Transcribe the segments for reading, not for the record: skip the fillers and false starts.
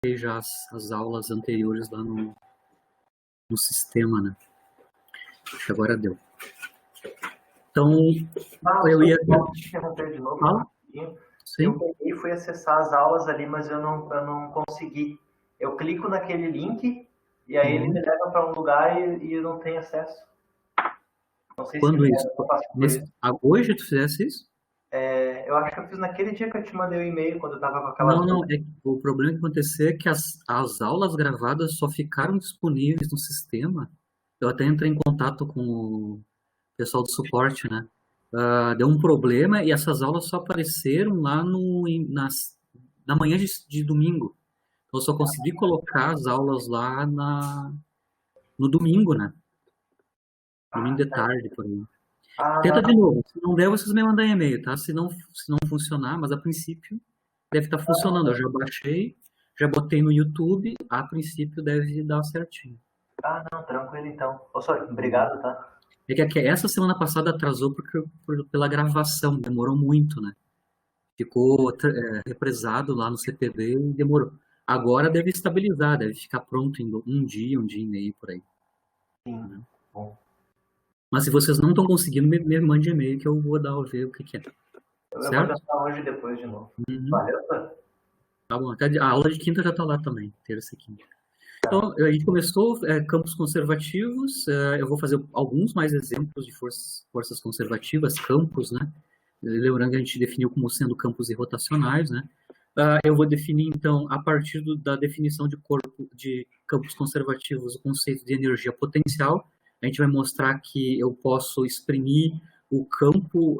coloquei já as aulas anteriores lá no sistema, né? Acho que agora deu. Então, eu ia... interromper de novo. Sim. Eu peguei e fui acessar as aulas ali, mas eu não consegui. Eu clico naquele link e aí ele me leva para um lugar e eu não tenho acesso. Não sei Quando se isso? isso. Hoje tu fizesse isso? Eu acho que eu fiz naquele dia que eu te mandei o e-mail, quando eu estava com aquela... Não. O problema que aconteceu é que as aulas gravadas só ficaram disponíveis no sistema. Eu até entrei em contato com o pessoal do suporte, né? Deu um problema e essas aulas só apareceram lá na manhã de domingo. Então, eu só consegui colocar as aulas lá no domingo, né? Domingo de tarde, por aí. Tenta de novo. Se não der, vocês me mandam e-mail, tá? Se não funcionar, mas a princípio deve estar funcionando. Eu já baixei, já botei no YouTube, a princípio deve dar certinho. Não, tranquilo então. Obrigado, tá? É que essa semana passada atrasou pela gravação, demorou muito, né? Ficou represado lá no CPB e demorou. Agora deve estabilizar, deve ficar pronto em um dia e meio por aí. Sim, bom. Mas se vocês não estão conseguindo, me mande e-mail que eu vou ver o que é. Eu vou tentar hoje depois de novo. Valeu, tá? Tá bom. A aula de quinta já está lá também, terça e quinta. Então, a gente começou campos conservativos. Eu vou fazer alguns mais exemplos de forças conservativas, campos, né? Lembrando que a gente definiu como sendo campos irrotacionais, né? Eu vou definir, então, a partir da definição de campos conservativos, o conceito de energia potencial. A gente vai mostrar que eu posso exprimir o campo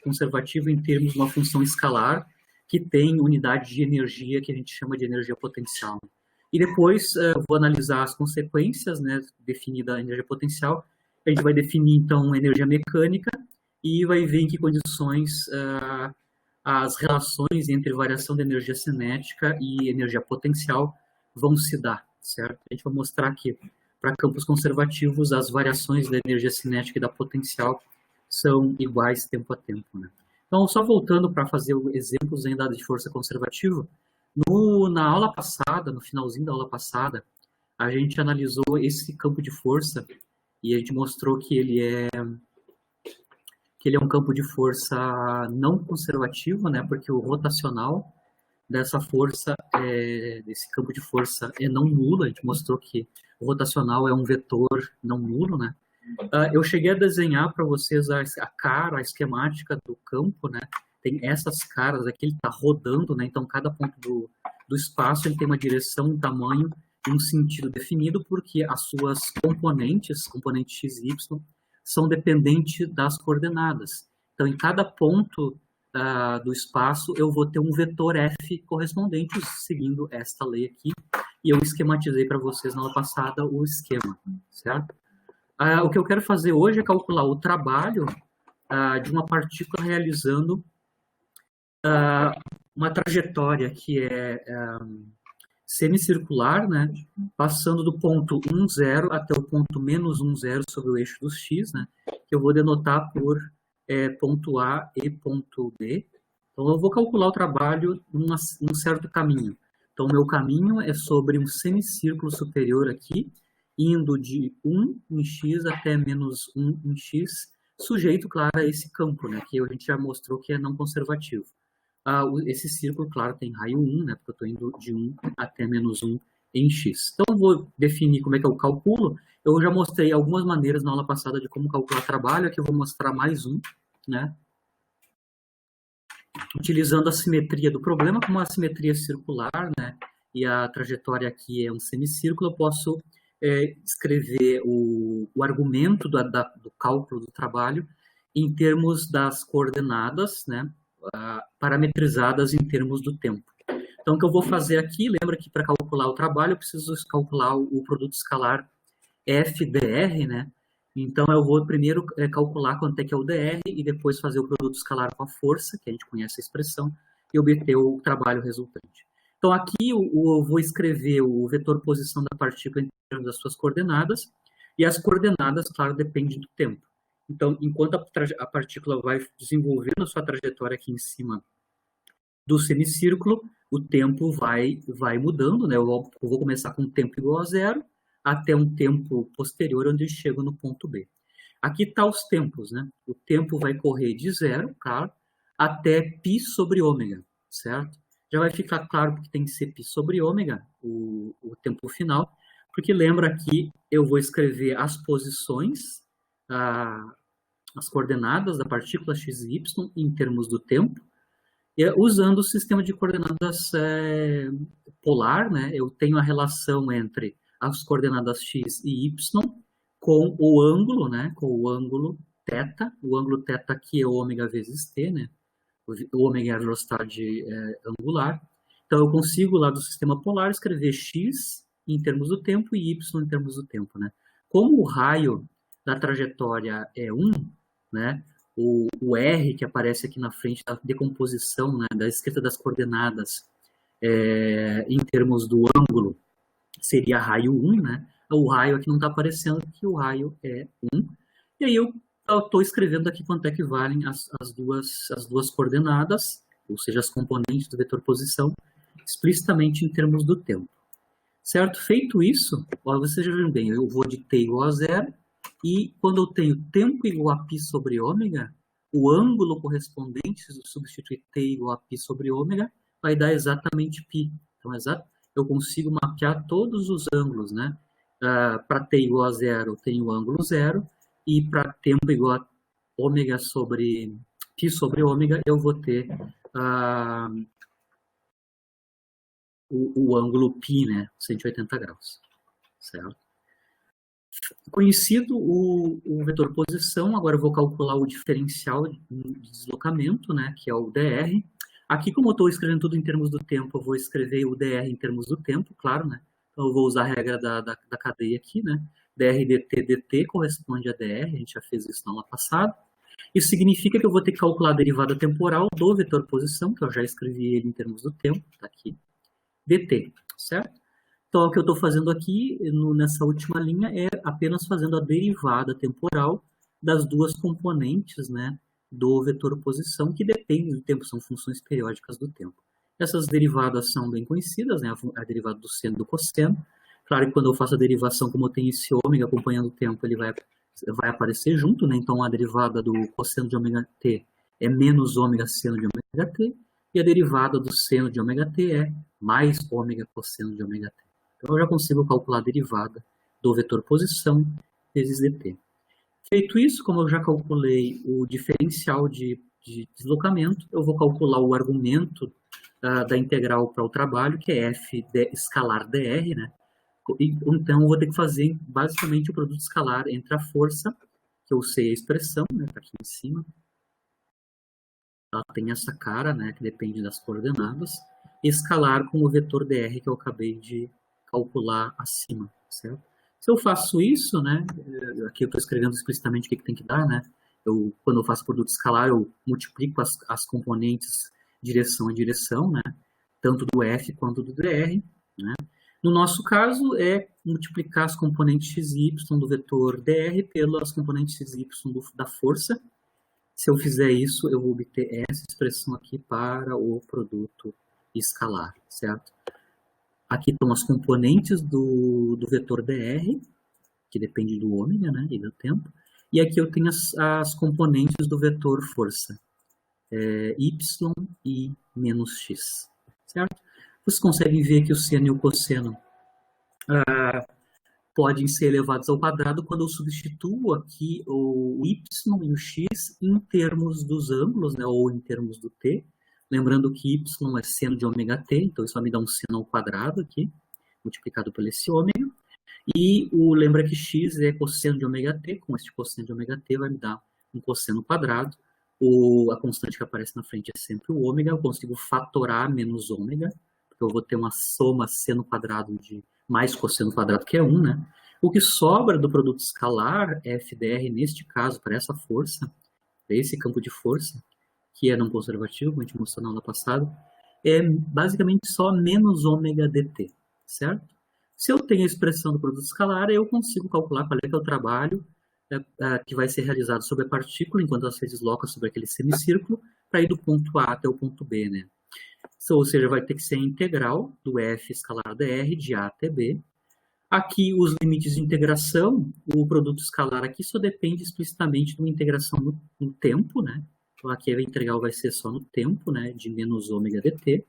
conservativo em termos de uma função escalar que tem unidade de energia que a gente chama de energia potencial. E depois vou analisar as consequências, né, definida a energia potencial. A gente vai definir, então, energia mecânica e vai ver em que condições as relações entre variação da energia cinética e energia potencial vão se dar, certo? A gente vai mostrar que, para campos conservativos, as variações da energia cinética e da potencial são iguais tempo a tempo, né? Então, só voltando para fazer exemplos ainda de força conservativa, na aula passada, no finalzinho da aula passada, a gente analisou esse campo de força e a gente mostrou que ele é um campo de força não conservativo, né? Porque o rotacional dessa força, desse campo de força é não nulo. A gente mostrou que o rotacional é um vetor não nulo, né? Eu cheguei a desenhar para vocês a cara, a esquemática do campo, né? Tem essas caras aqui, ele está rodando, né? Então, cada ponto do espaço ele tem uma direção, um tamanho e um sentido definido, porque as suas componentes x e y, são dependentes das coordenadas. Então, em cada ponto do espaço, eu vou ter um vetor f correspondente, seguindo esta lei aqui, e eu esquematizei para vocês na aula passada o esquema, certo? O que eu quero fazer hoje é calcular o trabalho de uma partícula realizando uma trajetória que é semicircular, né, passando do ponto 1, 0 até o ponto menos 1, 0 sobre o eixo dos x, né, que eu vou denotar por ponto A e ponto B. Então, eu vou calcular o trabalho num certo caminho. Então, o meu caminho é sobre um semicírculo superior aqui, indo de 1 em x até menos 1 em x, sujeito, claro, a esse campo, né, que a gente já mostrou que é não conservativo. Esse círculo, claro, tem raio 1, né, porque eu estou indo de 1 até menos 1 em x. Então, eu vou definir como é que eu calculo. Eu já mostrei algumas maneiras na aula passada de como calcular trabalho, aqui eu vou mostrar mais um, né, utilizando a simetria do problema, como a simetria circular, né, e a trajetória aqui é um semicírculo, eu posso escrever o argumento do cálculo do trabalho em termos das coordenadas, né, parametrizadas em termos do tempo. Então, o que eu vou fazer aqui, lembra que para calcular o trabalho, eu preciso calcular o produto escalar FDR, né? Então, eu vou primeiro calcular quanto é que é o DR e depois fazer o produto escalar com a força, que a gente conhece a expressão, e obter o trabalho resultante. Então, aqui eu vou escrever o vetor posição da partícula em termos das suas coordenadas, e as coordenadas, claro, dependem do tempo. Então, enquanto a partícula vai desenvolvendo a sua trajetória aqui em cima do semicírculo, o tempo vai mudando, né? Eu vou começar com um tempo igual a zero, até um tempo posterior, onde eu chego no ponto B. Aqui está os tempos, né? O tempo vai correr de zero, claro, até π sobre ômega, certo? Já vai ficar claro que tem que ser π sobre ômega, o tempo final, porque lembra que eu vou escrever as posições, as coordenadas da partícula x e y em termos do tempo, usando o sistema de coordenadas polar, né? Eu tenho a relação entre as coordenadas x e y com o ângulo, né? Com o ângulo θ. O ângulo θ aqui é ômega vezes t, né? O ômega é a velocidade angular. Então, eu consigo, lá do sistema polar, escrever x em termos do tempo e y em termos do tempo, né? Como o raio da trajetória é 1, né? O R que aparece aqui na frente da decomposição, né, da escrita das coordenadas em termos do ângulo, seria raio 1, né? O raio aqui não está aparecendo, porque o raio é 1. E aí eu estou escrevendo aqui quanto é que valem as duas coordenadas, ou seja, as componentes do vetor posição, explicitamente em termos do tempo. Certo? Feito isso, ó, vocês já viram bem, eu vou de t igual a zero, e quando eu tenho tempo igual a π sobre ômega, o ângulo correspondente, se eu substituir t igual a π sobre ômega, vai dar exatamente π. Então, eu consigo mapear todos os ângulos, né? Para t igual a zero, eu tenho o ângulo zero, e para tempo igual a ômega sobre π sobre ômega, eu vou ter o ângulo π, né? 180 graus. Certo? Conhecido o vetor posição, agora eu vou calcular o diferencial de deslocamento, né, que é o dr. Aqui, como eu estou escrevendo tudo em termos do tempo, eu vou escrever o dr em termos do tempo, claro, né? Então, eu vou usar a regra da cadeia aqui, né? dr dt corresponde a dr, a gente já fez isso na aula passada. Isso significa que eu vou ter que calcular a derivada temporal do vetor posição, que eu já escrevi ele em termos do tempo, tá aqui, dt, certo? Então, o que eu estou fazendo aqui, nessa última linha, é apenas fazendo a derivada temporal das duas componentes, né, do vetor posição, que dependem do tempo, são funções periódicas do tempo. Essas derivadas são bem conhecidas, né, a derivada do seno e do cosseno. Claro que quando eu faço a derivação, como eu tenho esse ômega acompanhando o tempo, ele vai aparecer junto, né, então a derivada do cosseno de ômega t é menos ômega seno de ômega t, e a derivada do seno de ômega t é mais ômega cosseno de ômega t. Então, eu já consigo calcular a derivada do vetor posição vezes dt. Feito isso, como eu já calculei o diferencial de deslocamento, eu vou calcular o argumento da integral para o trabalho, que é f escalar dr, né? Então, eu vou ter que fazer basicamente o produto escalar entre a força, que eu sei a expressão, né? Está aqui em cima. Ela tem essa cara, né? Que depende das coordenadas. Escalar com o vetor dr que eu acabei de calcular acima, certo? Se eu faço isso, né, aqui eu estou escrevendo explicitamente o que tem que dar, né, quando eu faço produto escalar, eu multiplico as componentes direção a direção, né, tanto do f quanto do dr, né. No nosso caso, é multiplicar as componentes x e y do vetor dr pelas componentes x e y da força. Se eu fizer isso, eu vou obter essa expressão aqui para o produto escalar, certo? Aqui estão as componentes do vetor dr, que depende do ômega, né, e do tempo. E aqui eu tenho as componentes do vetor força, y e menos x, certo? Vocês conseguem ver que o seno e o cosseno podem ser elevados ao quadrado quando eu substituo aqui o y e o x em termos dos ângulos, né, ou em termos do t. Lembrando que y é seno de ômega t, então isso vai me dar um seno ao quadrado aqui, multiplicado por esse ômega. E lembra que x é cosseno de ômega t, com este cosseno de ômega t vai me dar um cosseno quadrado. A constante que aparece na frente é sempre o ômega, eu consigo fatorar menos ômega, porque eu vou ter uma soma seno quadrado de mais cosseno quadrado, que é 1, né? O que sobra do produto escalar, FDR, neste caso, para essa força, para esse campo de força, que é não conservativo, como a gente mostrou na aula passada, é basicamente só menos ômega dt, certo? Se eu tenho a expressão do produto escalar, eu consigo calcular qual é que é o trabalho que vai ser realizado sobre a partícula, enquanto ela se desloca sobre aquele semicírculo, para ir do ponto A até o ponto B, né? Ou seja, vai ter que ser a integral do f escalar dr de a até b. Aqui, os limites de integração, o produto escalar aqui só depende explicitamente de uma integração no tempo, né? Então, aqui a integral vai ser só no tempo, né? De menos ômega dt.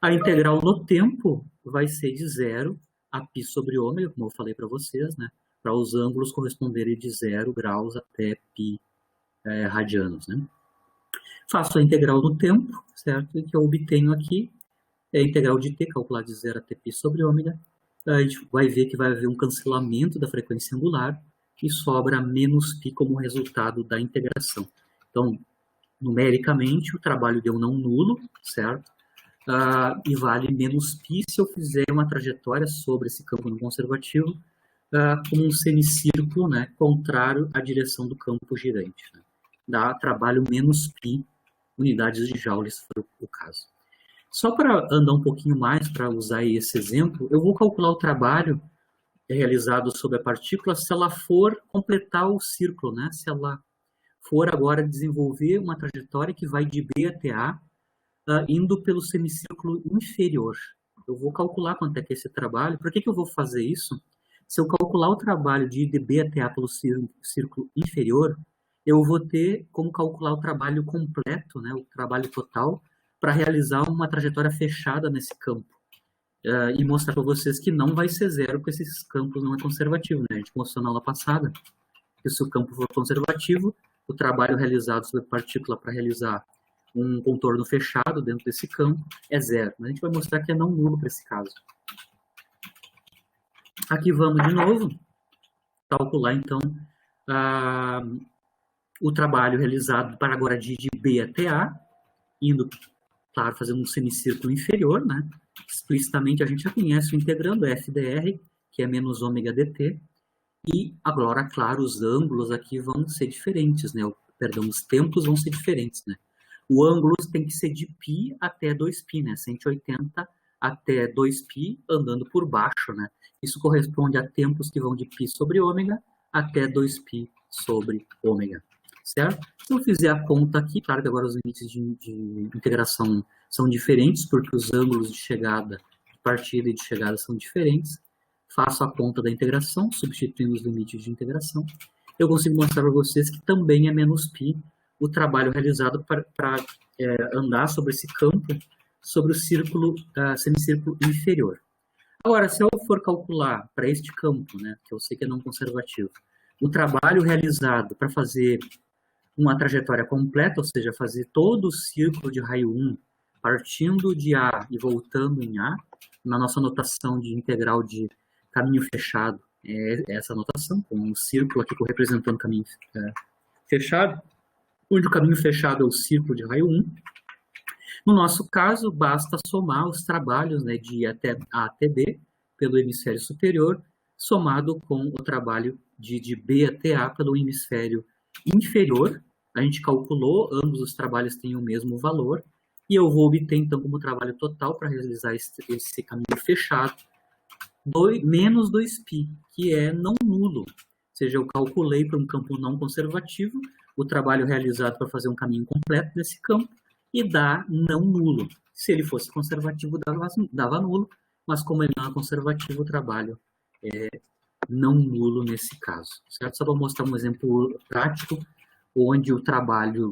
A integral no tempo vai ser de 0 a π sobre ômega, como eu falei para vocês, né? Para os ângulos corresponderem de 0 graus até π radianos, né? Faço a integral no tempo, certo? E que eu obtenho aqui é a integral de t, calculada de 0 até π sobre ômega. A gente vai ver que vai haver um cancelamento da frequência angular e sobra menos π como resultado da integração. Então, numericamente, o trabalho deu não nulo, certo? E vale menos π se eu fizer uma trajetória sobre esse campo não conservativo como um semicírculo, né, contrário à direção do campo girante. Né? Dá trabalho menos π unidades de joules, se for o caso. Só para andar um pouquinho mais, para usar esse exemplo, eu vou calcular o trabalho realizado sobre a partícula se ela for completar o círculo, né? Se ela for agora desenvolver uma trajetória que vai de B até A, indo pelo semicírculo inferior. Eu vou calcular quanto é que é esse trabalho. Por que eu vou fazer isso? Se eu calcular o trabalho de ir de B até A pelo círculo inferior, eu vou ter como calcular o trabalho completo, né? O trabalho total, para realizar uma trajetória fechada nesse campo. E mostrar para vocês que não vai ser zero, porque esses campos não é conservativo, né? A gente mostrou na aula passada que se o campo for conservativo, o trabalho realizado sobre a partícula para realizar um contorno fechado dentro desse campo é zero. A gente vai mostrar que é não nulo para esse caso. Aqui vamos de novo calcular, então, o trabalho realizado para agora de B até A, indo, claro, fazendo um semicírculo inferior, né? Explicitamente a gente já conhece o integrando f dr, que é menos ômega dt, e agora, claro, os ângulos aqui vão ser diferentes, né? Perdão, os tempos vão ser diferentes, né? O ângulo tem que ser de π até 2π, né? 180 até 2π andando por baixo, né? Isso corresponde a tempos que vão de π sobre ômega até 2π sobre ômega, certo? Se eu fizer a conta aqui, claro que agora os limites de integração são diferentes, porque os ângulos de chegada, de partida e de chegada são diferentes. Faço a conta da integração, substituindo os limites de integração. Eu consigo mostrar para vocês que também é menos π o trabalho realizado para andar sobre esse campo, sobre o círculo, semicírculo inferior. Agora, se eu for calcular para este campo, né, que eu sei que é não conservativo, o trabalho realizado para fazer uma trajetória completa, ou seja, fazer todo o círculo de raio 1, partindo de A e voltando em A, na nossa notação de integral de caminho fechado, é essa notação, com um círculo aqui representando caminho fechado, onde o caminho fechado é o círculo de raio 1. No nosso caso, basta somar os trabalhos, né, de A até B, pelo hemisfério superior, somado com o trabalho de B até A pelo hemisfério inferior. A gente calculou, ambos os trabalhos têm o mesmo valor, e eu vou obter, então, como trabalho total para realizar esse caminho fechado, menos 2π, que é não nulo. Ou seja, eu calculei para um campo não conservativo o trabalho realizado para fazer um caminho completo nesse campo e dá não nulo. Se ele fosse conservativo, dava nulo, mas como ele não é conservativo, o trabalho é não nulo nesse caso, certo? Só para mostrar um exemplo prático, onde o trabalho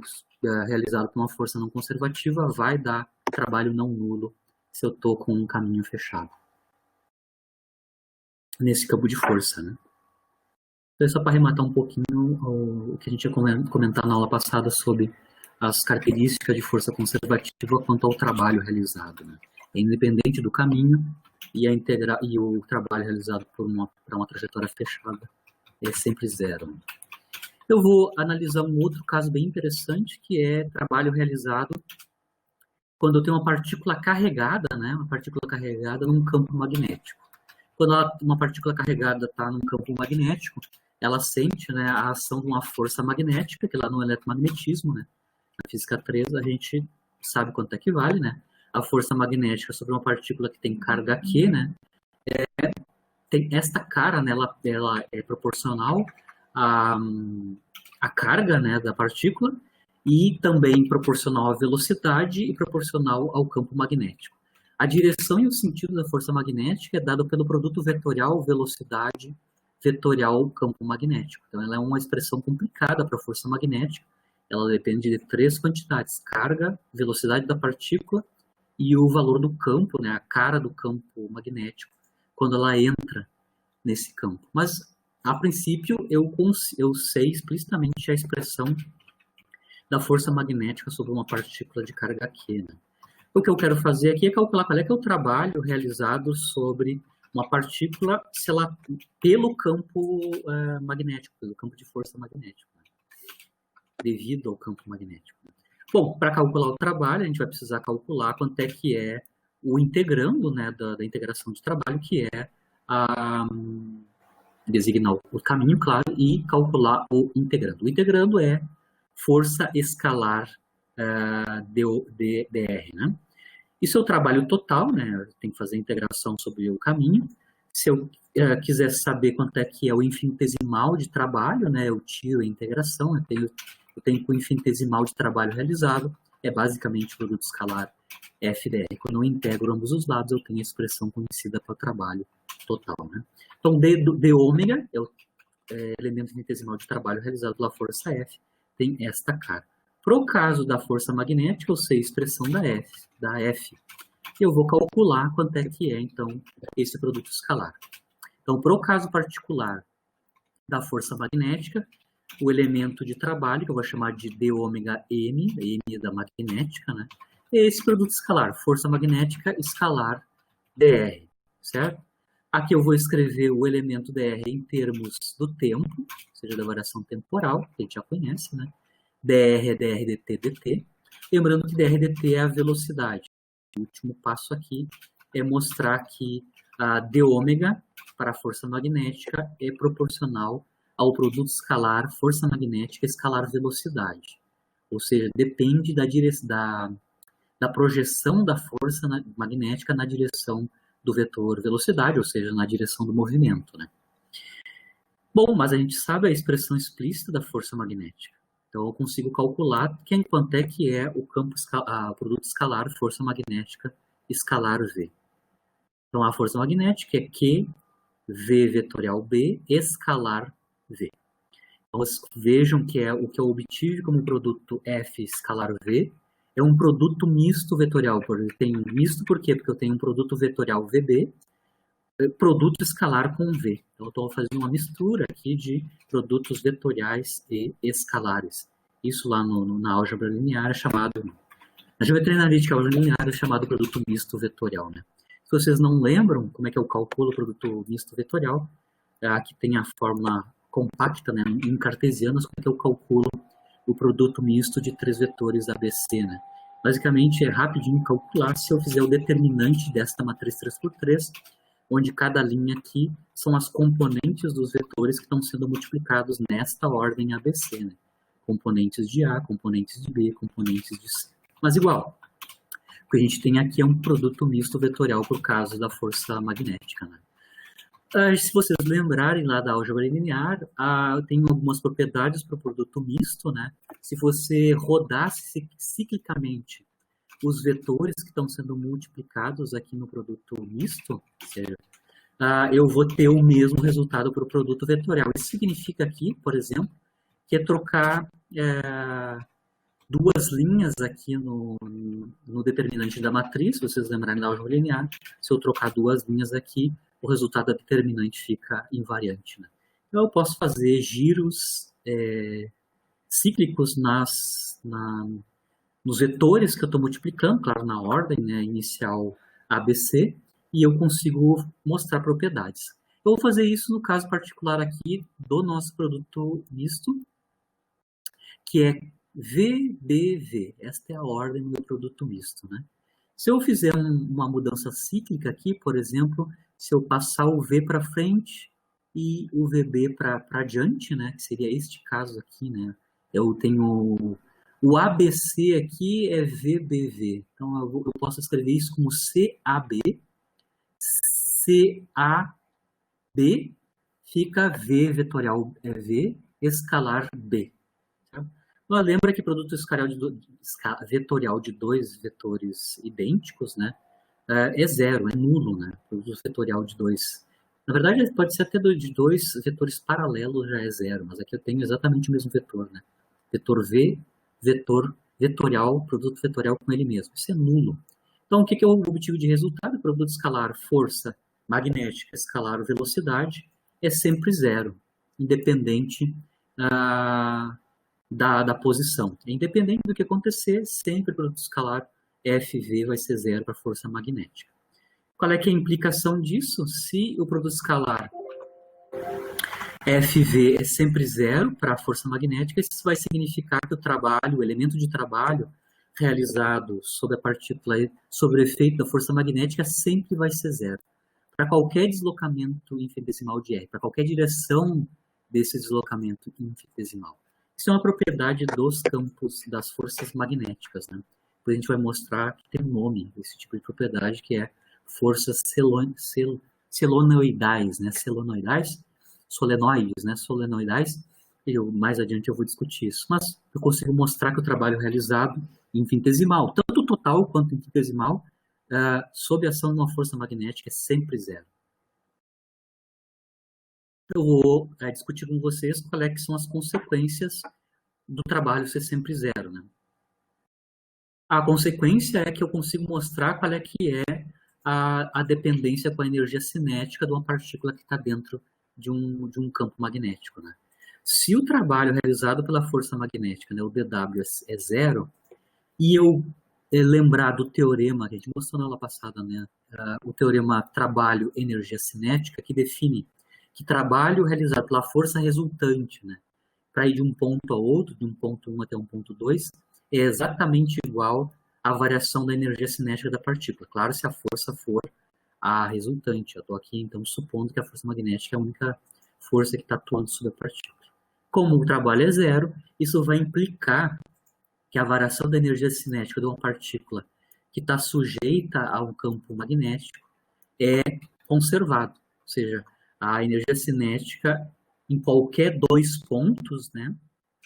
realizado por uma força não conservativa vai dar trabalho não nulo se eu estou com um caminho fechado nesse campo de força, né? Então, só para arrematar um pouquinho o que a gente ia comentar na aula passada sobre as características de força conservativa quanto ao trabalho realizado, né? É independente do caminho e o trabalho realizado para uma trajetória fechada é sempre zero. Né? Eu vou analisar um outro caso bem interessante, que é trabalho realizado quando eu tenho uma partícula carregada, né? Uma partícula carregada num campo magnético. Quando uma partícula carregada está num campo magnético, ela sente, né, a ação de uma força magnética, que lá no eletromagnetismo, né, na física 3, a gente sabe quanto é que vale, né? A força magnética sobre uma partícula que tem carga Q, né? Tem esta cara, né, ela é proporcional à carga, né, da partícula, e também proporcional à velocidade e proporcional ao campo magnético. A direção e o sentido da força magnética é dado pelo produto vetorial velocidade vetorial campo magnético. Então, ela é uma expressão complicada para a força magnética. Ela depende de 3 quantidades: carga, velocidade da partícula e o valor do campo, né, a cara do campo magnético, quando ela entra nesse campo. Mas, a princípio, eu sei explicitamente a expressão da força magnética sobre uma partícula de carga Q. Né? O que eu quero fazer aqui é calcular qual é que é o trabalho realizado sobre uma partícula pelo campo magnético, pelo campo de força magnética, né? Devido ao campo magnético. Bom, para calcular o trabalho, a gente vai precisar calcular quanto é que é o integrando, né, da integração de trabalho, que é designar o caminho, claro, e calcular o integrando. O integrando é força escalar dr, né? Isso é o trabalho total, né? Eu tenho que fazer a integração sobre o caminho. Se eu quiser saber quanto é que é o infinitesimal de trabalho, né? Eu tiro a integração, eu tenho o infinitesimal de trabalho realizado, é basicamente o produto escalar FDR. Quando eu integro ambos os lados, eu tenho a expressão conhecida para o trabalho total, né? Então, d ômega é o elemento infinitesimal de trabalho realizado pela força F, tem esta cara. Para o caso da força magnética, eu sei a expressão da F. Eu vou calcular quanto é que é, então, esse produto escalar. Então, para o caso particular da força magnética, o elemento de trabalho, que eu vou chamar de d ômega m, m da magnética, né? É esse produto escalar, força magnética escalar dr, certo? Aqui eu vou escrever o elemento dr em termos do tempo, ou seja, da variação temporal, que a gente já conhece, né? dr é dr dt dt. Lembrando que dr dt é a velocidade. O último passo aqui é mostrar que a d ômega para a força magnética é proporcional ao produto escalar força magnética escalar velocidade. Ou seja, depende da projeção da força magnética na direção do vetor velocidade, ou seja, na direção do movimento, né? Bom, mas a gente sabe a expressão explícita da força magnética. Então, eu consigo calcular quanto é que é o campo produto escalar força magnética escalar V. Então, a força magnética é Q, V vetorial B, escalar V. Então, vejam que o que eu obtive como produto F escalar V é um produto misto vetorial. Eu tenho misto por quê? Porque eu tenho um produto vetorial VB, produto escalar com V. Então, eu estou fazendo uma mistura aqui de produtos vetoriais e escalares. Isso lá na álgebra linear é chamado, na geometria analítica álgebra linear é chamado produto misto vetorial, né? Se vocês não lembram como é que eu calculo o produto misto vetorial, aqui tem a fórmula compacta, né, em cartesianas, como é que eu calculo o produto misto de 3 vetores ABC, né? Basicamente, é rapidinho calcular se eu fizer o determinante desta matriz 3x3, onde cada linha aqui são as componentes dos vetores que estão sendo multiplicados nesta ordem ABC, né? Componentes de A, componentes de B, componentes de C. Mas igual, o que a gente tem aqui é um produto misto vetorial por causa da força magnética, né? Se vocês lembrarem lá da álgebra linear, tem algumas propriedades para o produto misto, né? Se você rodasse ciclicamente os vetores que estão sendo multiplicados aqui no produto misto, ou seja, eu vou ter o mesmo resultado para o produto vetorial. Isso significa aqui, por exemplo, que é trocar duas linhas aqui no determinante da matriz, se vocês lembrarem da álgebra linear. Se eu trocar duas linhas aqui, o resultado da determinante fica invariante, né? Então, eu posso fazer giros cíclicos nos vetores que eu estou multiplicando, claro, na ordem, né, inicial ABC, e eu consigo mostrar propriedades. Eu vou fazer isso no caso particular aqui do nosso produto misto, que é VBV. Esta é a ordem do meu produto misto, né? Se eu fizer uma mudança cíclica aqui, por exemplo, se eu passar o V para frente e o VB para adiante, né, que seria este caso aqui, né, eu tenho o ABC aqui é VBV. Então, eu posso escrever isso como CAB. CAB fica V vetorial V, escalar B. Tá? Lembra que produto vetorial de dois vetores idênticos, né, é zero, é nulo, né? Produto vetorial de dois. Na verdade, pode ser até de dois vetores paralelos já é zero, mas aqui eu tenho exatamente o mesmo vetor, né? Vetor V, vetor vetorial, produto vetorial com ele mesmo. Isso é nulo. Então, o que eu obtive de resultado? Produto escalar força magnética escalar velocidade é sempre zero, independente da posição. Independente do que acontecer, sempre o produto escalar FV vai ser zero para a força magnética. Qual é que é a implicação disso? Se o produto escalar FV é sempre zero para a força magnética, isso vai significar que o elemento de trabalho realizado sobre a partícula, sobre o efeito da força magnética, sempre vai ser zero. Para qualquer deslocamento infinitesimal de R, para qualquer direção desse deslocamento infinitesimal. Isso é uma propriedade dos campos das forças magnéticas, né? Depois a gente vai mostrar que tem um nome desse tipo de propriedade, que é forças solenoidais, né? Solenoides, né? Solenoidais. E mais adiante eu vou discutir isso. Mas eu consigo mostrar que o trabalho realizado infinitesimal, tanto total quanto infinitesimal, sob a ação de uma força magnética é sempre zero. Eu vou discutir com vocês qual é que são as consequências do trabalho ser sempre zero, né? A consequência é que eu consigo mostrar qual é que é a dependência com a energia cinética de uma partícula que está dentro de um campo magnético, né? Se o trabalho realizado pela força magnética, né, o dW, é zero, e eu lembrar do teorema que a gente mostrou na aula passada, né, o teorema trabalho-energia cinética, que define que trabalho realizado pela força resultante, né, para ir de um ponto a outro, de um ponto 1 até um ponto 2, é exatamente igual à variação da energia cinética da partícula. Claro, se a força for a resultante. Eu estou aqui, então, supondo que a força magnética é a única força que está atuando sobre a partícula. Como o trabalho é zero, isso vai implicar que a variação da energia cinética de uma partícula que está sujeita a um campo magnético é conservado. Ou seja, a energia cinética em qualquer dois pontos, né?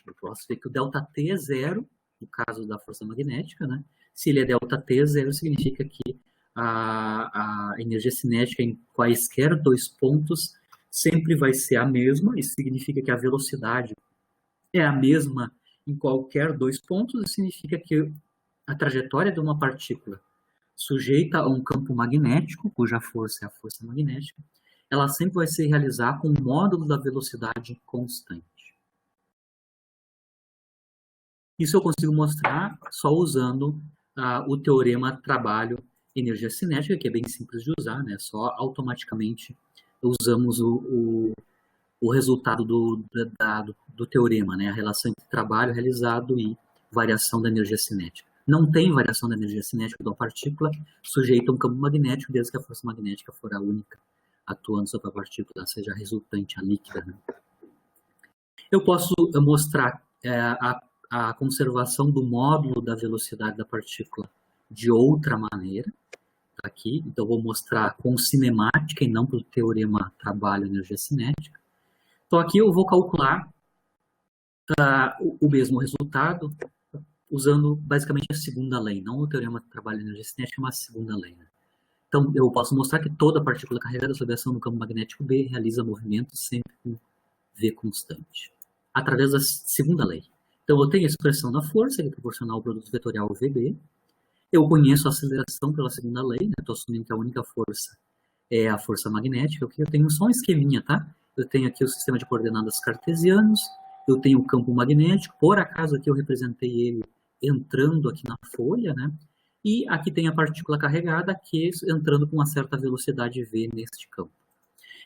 Eu posso ver que o ΔT é zero, no caso da força magnética, né? Se ele é ΔT zero, significa que a energia cinética em quaisquer dois pontos sempre vai ser a mesma, isso significa que a velocidade é a mesma em qualquer dois pontos, isso significa que a trajetória de uma partícula sujeita a um campo magnético, cuja força é a força magnética, ela sempre vai se realizar com um módulo da velocidade constante. Isso eu consigo mostrar só usando o teorema trabalho-energia cinética, que é bem simples de usar, né? Só automaticamente usamos o resultado do teorema, né? A relação entre trabalho realizado e variação da energia cinética. Não tem variação da energia cinética de uma partícula sujeita a um campo magnético, desde que a força magnética for a única atuando sobre a partícula, seja a resultante, a líquida, né? Eu posso mostrar a conservação do módulo da velocidade da partícula de outra maneira, tá aqui. Então, vou mostrar com cinemática e não pelo teorema trabalho-energia cinética. Então, aqui eu vou calcular o mesmo resultado usando basicamente a segunda lei, não o teorema trabalho-energia cinética, mas a segunda lei, né? Então, eu posso mostrar que toda partícula carregada sob a ação do campo magnético B realiza movimento sempre com V constante, através da segunda lei. Então, eu tenho a expressão da força, que é proporcional ao produto vetorial VB. Eu conheço a aceleração pela segunda lei, né? Estou assumindo que a única força é a força magnética. Aqui eu tenho só um esqueminha, tá? Eu tenho aqui o sistema de coordenadas cartesianos, eu tenho o campo magnético, por acaso aqui eu representei ele entrando aqui na folha, né? E aqui tem a partícula carregada, que entrando com uma certa velocidade V neste campo.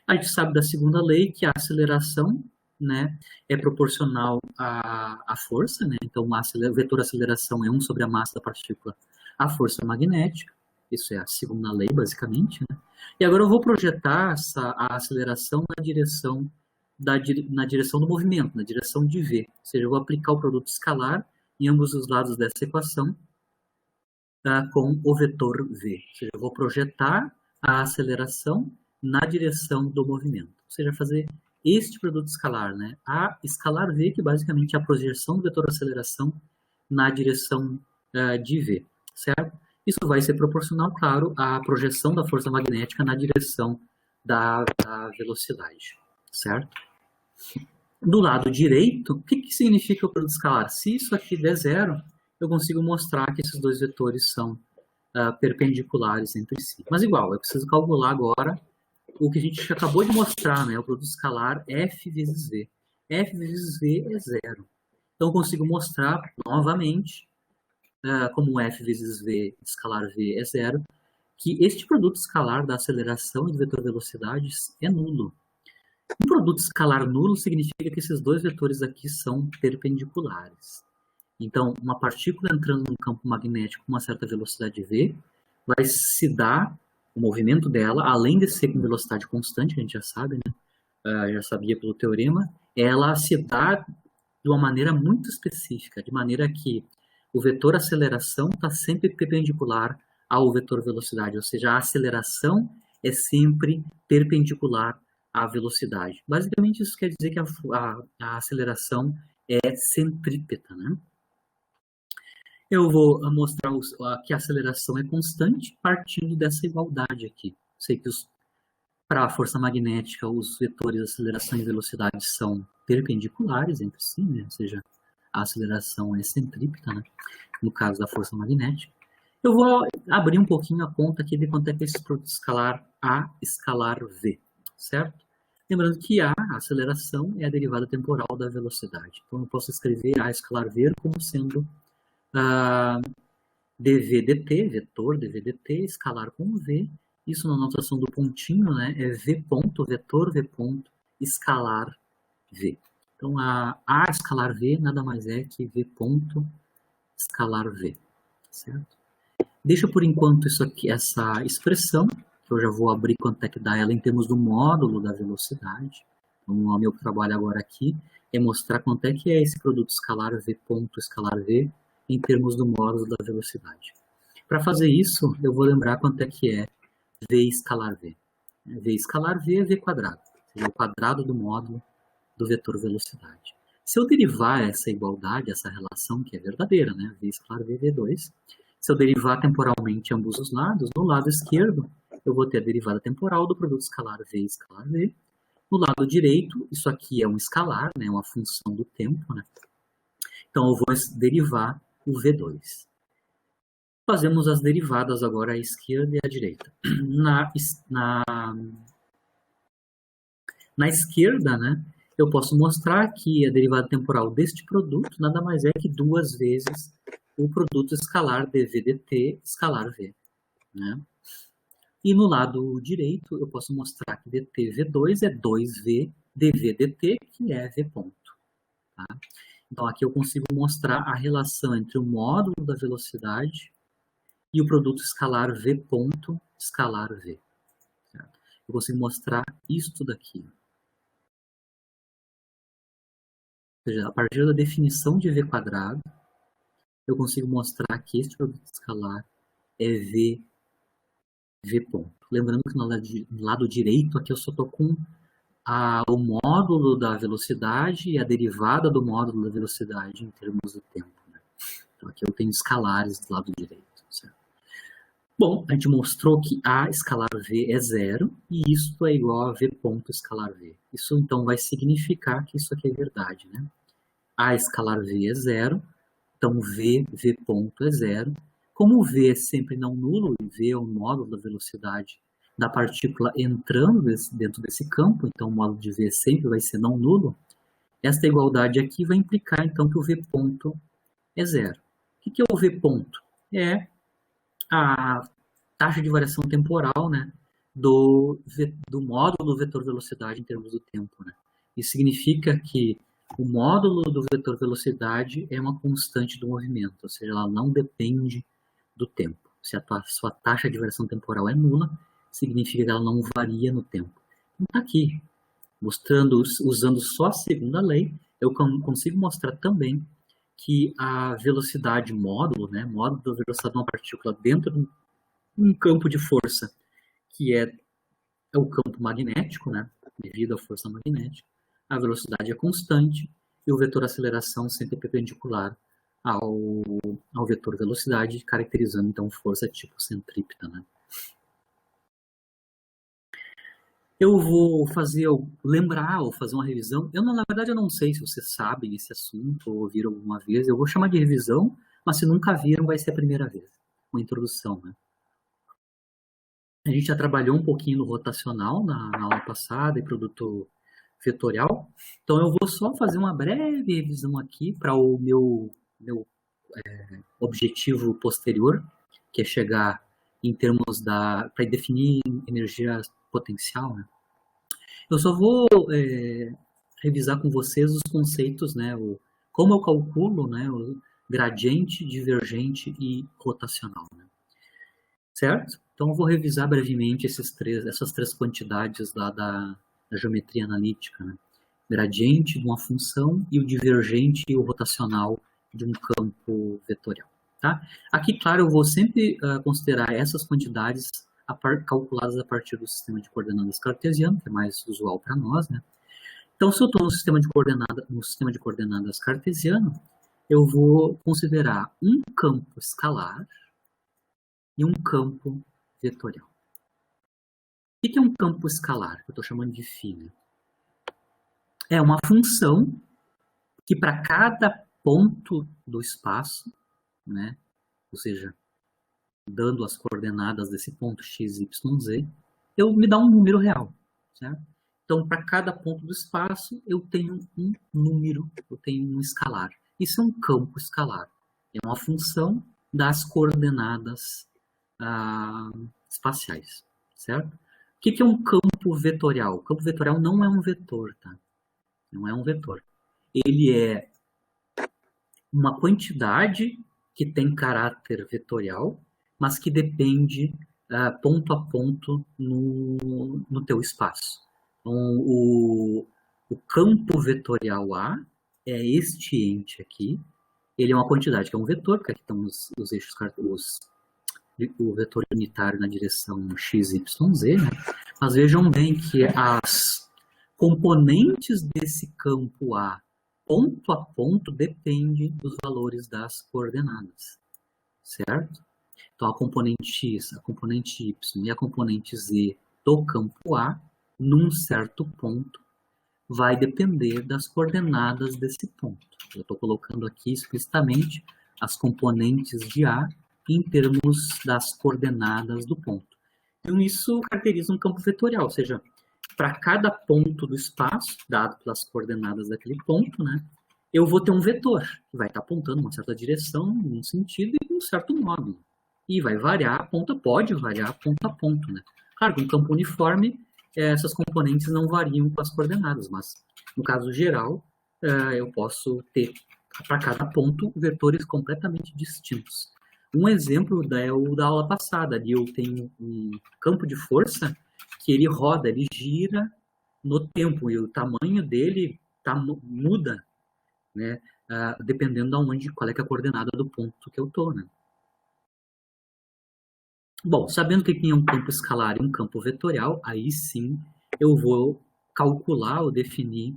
A gente sabe da segunda lei que a aceleração, né, é proporcional à força, né? Então, o vetor aceleração é 1 sobre a massa da partícula, a força magnética. Isso é a segunda lei, basicamente, né? E agora eu vou projetar a aceleração na direção do movimento, na direção de V. Ou seja, eu vou aplicar o produto escalar em ambos os lados dessa equação, com o vetor V. Ou seja, eu vou projetar a aceleração na direção do movimento. Ou seja, fazer este produto escalar, né? A escalar V, que basicamente é a projeção do vetor aceleração na direção de V, certo? Isso vai ser proporcional, claro, à projeção da força magnética na direção da velocidade, certo? Do lado direito, o que significa o produto escalar? Se isso aqui der zero, eu consigo mostrar que esses dois vetores são perpendiculares entre si. Mas igual, eu preciso calcular agora o que a gente acabou de mostrar, né? O produto escalar F vezes V. F vezes V é zero. Então, eu consigo mostrar novamente, como F vezes V escalar V é zero, que este produto escalar da aceleração e do vetor velocidades é nulo. Um produto escalar nulo significa que esses dois vetores aqui são perpendiculares. Então, uma partícula entrando num campo magnético com uma certa velocidade V, vai se dar o movimento dela, além de ser com velocidade constante, a gente já sabe, né? Já sabia pelo teorema, ela se dá de uma maneira muito específica, de maneira que o vetor aceleração está sempre perpendicular ao vetor velocidade, ou seja, a aceleração é sempre perpendicular à velocidade. Basicamente, isso quer dizer que a aceleração é centrípeta, né? Eu vou mostrar que a aceleração é constante partindo dessa igualdade aqui. Sei que para a força magnética, os vetores de aceleração e velocidade são perpendiculares entre si, né? Ou seja, a aceleração é centrípeta, né? No caso da força magnética. Eu vou abrir um pouquinho a conta aqui de quanto é que esse produto escalar A escalar V, certo? Lembrando que A, a aceleração, é a derivada temporal da velocidade. Então, eu posso escrever A escalar V como sendo dv dt, vetor dv dt, escalar com V. Isso na notação do pontinho, né? É V ponto, vetor V ponto, escalar V. Então, a escalar V nada mais é que V ponto escalar V, certo? Deixa por enquanto isso aqui, essa expressão, que eu já vou abrir quanto é que dá ela em termos do módulo da velocidade. Então, o meu trabalho agora aqui é mostrar quanto é que é esse produto escalar V ponto escalar V em termos do módulo da velocidade. Para fazer isso, eu vou lembrar quanto é que é V escalar V. V escalar V é V quadrado, ou seja, o quadrado do módulo do vetor velocidade. Se eu derivar essa igualdade, essa relação que é verdadeira, né? V escalar V, V2, se eu derivar temporalmente ambos os lados, no lado esquerdo, eu vou ter a derivada temporal do produto escalar V escalar V. No lado direito, isso aqui é um escalar, né? Uma função do tempo, né? Então, eu vou derivar o V2. Fazemos as derivadas agora à esquerda e à direita. Na esquerda, né, eu posso mostrar que a derivada temporal deste produto nada mais é que 2 vezes o produto escalar dv dt escalar v, né? E no lado direito, eu posso mostrar que dt v2 é 2v dv dt, que é v ponto. Tá? Então, aqui eu consigo mostrar a relação entre o módulo da velocidade e o produto escalar V ponto escalar V. Certo? Eu consigo mostrar isto daqui. Ou seja, a partir da definição de V quadrado, eu consigo mostrar que este produto escalar é V ponto. Lembrando que no lado direito, aqui eu só estou com o módulo da velocidade e a derivada do módulo da velocidade em termos do tempo. Né? Então, aqui eu tenho escalares do lado direito. Certo? Bom, a gente mostrou que A escalar V é zero e isso é igual a V ponto escalar V. Isso, então, vai significar que isso aqui é verdade. Né? A escalar V é zero, então V ponto é zero. Como V é sempre não nulo, e V é o módulo da velocidade da partícula entrando dentro desse campo, então o módulo de V sempre vai ser não nulo, esta igualdade aqui vai implicar, então, que o V ponto é zero. O que é o V ponto? É a taxa de variação temporal, né, do módulo do vetor velocidade em termos do tempo. Né? Isso significa que o módulo do vetor velocidade é uma constante do movimento, ou seja, ela não depende do tempo. Se a sua taxa de variação temporal é nula, significa que ela não varia no tempo. Então, tá aqui, mostrando, usando só a segunda lei, eu consigo mostrar também que a velocidade módulo, né, módulo da velocidade de uma partícula dentro de um campo de força, que é o campo magnético, né, devido à força magnética, a velocidade é constante e o vetor aceleração sempre é perpendicular ao vetor velocidade, caracterizando então força tipo centrípeta, né? Eu vou lembrar ou fazer uma revisão. Na verdade, eu não sei se vocês sabem esse assunto ou ouviram alguma vez. Eu vou chamar de revisão, mas se nunca viram, vai ser a primeira vez. Uma introdução, né? A gente já trabalhou um pouquinho no rotacional na aula passada e produto vetorial. Então, eu vou só fazer uma breve revisão aqui para o meu objetivo posterior, que é chegar em termos para definir energia potencial, né? Eu só vou revisar com vocês os conceitos, né? Como eu calculo, né? O gradiente, divergente e rotacional, né? Certo? Então eu vou revisar brevemente essas três quantidades lá da geometria analítica, né? Gradiente de uma função e o divergente e o rotacional de um campo vetorial, tá? Aqui, claro, eu vou sempre considerar essas quantidades calculadas a partir do sistema de coordenadas cartesiano, que é mais usual para nós, né? Então, se eu estou no sistema de coordenadas cartesiano, eu vou considerar um campo escalar e um campo vetorial. O que é um campo escalar? Que eu estou chamando de φ, né? É uma função que para cada ponto do espaço, né? Ou seja, dando as coordenadas desse ponto x, y, z, me dá um número real, certo? Então, para cada ponto do espaço, eu tenho um número, eu tenho um escalar. Isso é um campo escalar. É uma função das coordenadas espaciais, certo? O que é um campo vetorial? O campo vetorial não é um vetor, tá? Não é um vetor. Ele é uma quantidade que tem caráter vetorial, mas que depende ponto a ponto no teu espaço. Então, o campo vetorial A é este ente aqui. Ele é uma quantidade que é um vetor, porque aqui estão os eixos, o vetor unitário na direção x, y, z, né? Mas vejam bem que as componentes desse campo A, ponto a ponto, dependem dos valores das coordenadas, certo? Então, a componente x, a componente y e a componente z do campo A, num certo ponto, vai depender das coordenadas desse ponto. Eu estou colocando aqui explicitamente as componentes de A em termos das coordenadas do ponto. Então, isso caracteriza um campo vetorial, ou seja, para cada ponto do espaço, dado pelas coordenadas daquele ponto, né, eu vou ter um vetor, que vai estar apontando uma certa direção, um sentido e um certo módulo. E vai variar, pode variar ponto a ponto, né? Claro que um campo uniforme, essas componentes não variam com as coordenadas, mas no caso geral, eu posso ter para cada ponto vetores completamente distintos. Um exemplo é o da aula passada, ali eu tenho um campo de força que ele roda, ele gira no tempo, e o tamanho dele muda, né, dependendo qual é que é a coordenada do ponto que eu estou, né? Bom, sabendo que tem um campo escalar e um campo vetorial, aí sim eu vou calcular ou definir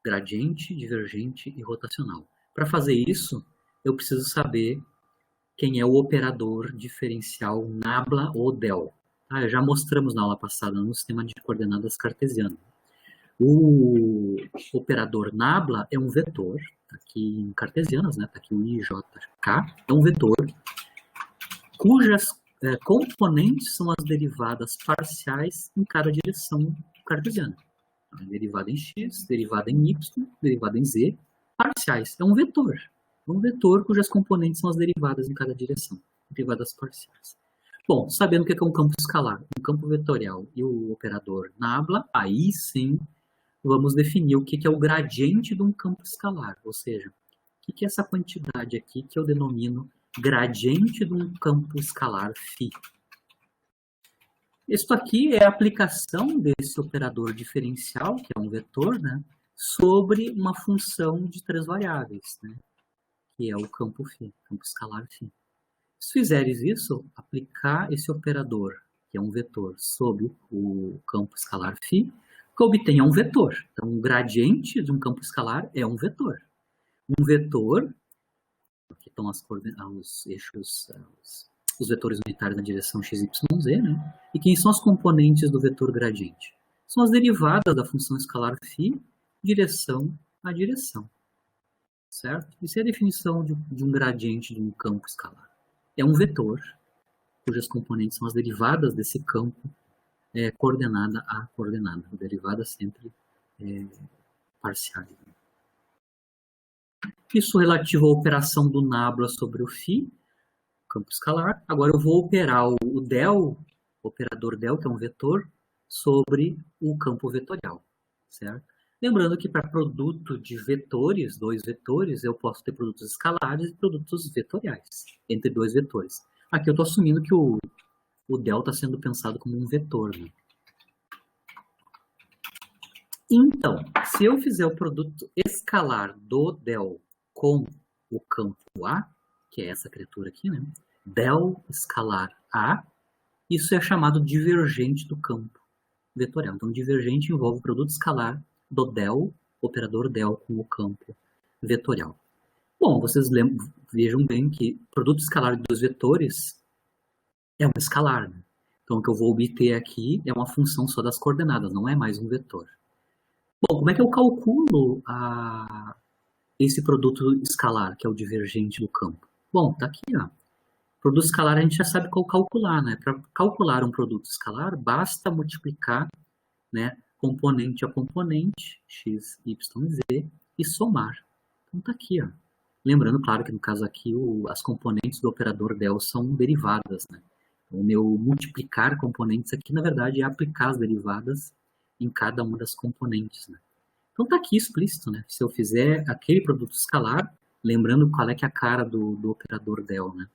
gradiente, divergente e rotacional. Para fazer isso, eu preciso saber quem é o operador diferencial nabla ou del. Já mostramos na aula passada no sistema de coordenadas cartesiano. O operador nabla é um vetor, tá aqui em cartesianas, né? Tá aqui o IJK, é um vetor cujas componentes são as derivadas parciais em cada direção cartesiana. Derivada em x, derivada em y, derivada em z, parciais. É um vetor cujas componentes são as derivadas em cada direção, derivadas parciais. Bom, sabendo o que é um campo escalar, um campo vetorial e o operador nabla, aí sim vamos definir o que é o gradiente de um campo escalar, ou seja, o que é essa quantidade aqui que eu denomino gradiente de um campo escalar φ. Isso aqui é a aplicação desse operador diferencial, que é um vetor, né, sobre uma função de 3 variáveis, né, que é o campo φ, campo escalar φ. Se fizeres isso, aplicar esse operador, que é um vetor, sobre o campo escalar φ, O que eu obtenho é um vetor. Então, o gradiente de um campo escalar é um vetor. Um vetor, aqui estão os eixos, os vetores unitários na direção x, y, z, né? E quem são as componentes do vetor gradiente? São as derivadas da função escalar φ, direção a direção. Certo? Isso é a definição de um gradiente de um campo escalar. É um vetor, cujas componentes são as derivadas desse campo, coordenada a coordenada. Derivadas sempre parciais. Isso relativo à operação do nabla sobre o φ, campo escalar. Agora eu vou operar o del, o operador del, que é um vetor, sobre o campo vetorial. Certo? Lembrando que para produto de vetores, dois vetores, eu posso ter produtos escalares e produtos vetoriais, entre dois vetores. Aqui eu estou assumindo que o del está sendo pensado como um vetor. Né? Então, se eu fizer o produto escalar do del com o campo A, que é essa criatura aqui, né? Del escalar A, isso é chamado divergente do campo vetorial. Então, divergente envolve o produto escalar do del, operador del com o campo vetorial. Bom, vocês vejam bem que produto escalar de dois vetores é um escalar. Né? Então, o que eu vou obter aqui é uma função só das coordenadas, não é mais um vetor. Bom, como é que eu calculo esse produto escalar, que é o divergente do campo? Bom, tá aqui, ó. Produto escalar a gente já sabe qual calcular, né? Para calcular um produto escalar, basta multiplicar, né, componente a componente, x, y, z, e somar. Então tá aqui, ó. Lembrando, claro, que no caso aqui, as componentes do operador del são derivadas, né? O meu multiplicar componentes aqui, na verdade, é aplicar as derivadas em cada uma das componentes, né? Então tá aqui explícito, né? Se eu fizer aquele produto escalar, lembrando qual é que é a cara do operador del, né?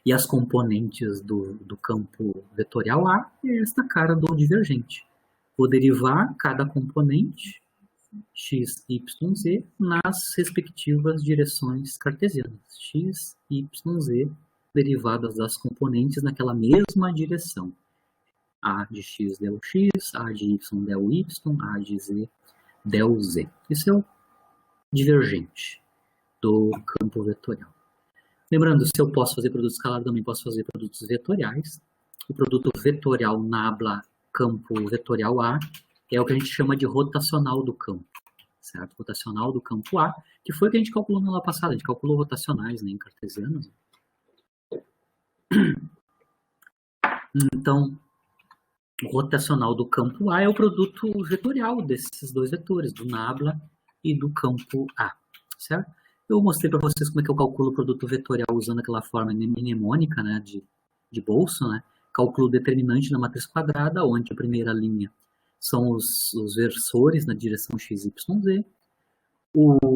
E as componentes do campo vetorial A é esta cara do divergente. Vou derivar cada componente, x, y, z, nas respectivas direções cartesianas. X, y, z, derivadas das componentes naquela mesma direção. A de x del x, A de y del y, A de z del z. Esse é o divergente do campo vetorial. Lembrando, se eu posso fazer produto escalar, também posso fazer produtos vetoriais. O produto vetorial nabla campo vetorial A é o que a gente chama de rotacional do campo. Certo? Rotacional do campo A, que foi o que a gente calculou na aula passada. A gente calculou rotacionais, né, em cartesianos. Então, o rotacional do campo A é o produto vetorial desses dois vetores, do nabla e do campo A. Certo? Eu mostrei para vocês como é que eu calculo o produto vetorial usando aquela forma mnemônica, né, de bolso, né? Calculo o determinante da matriz quadrada, onde a primeira linha são os versores na direção x, y, z.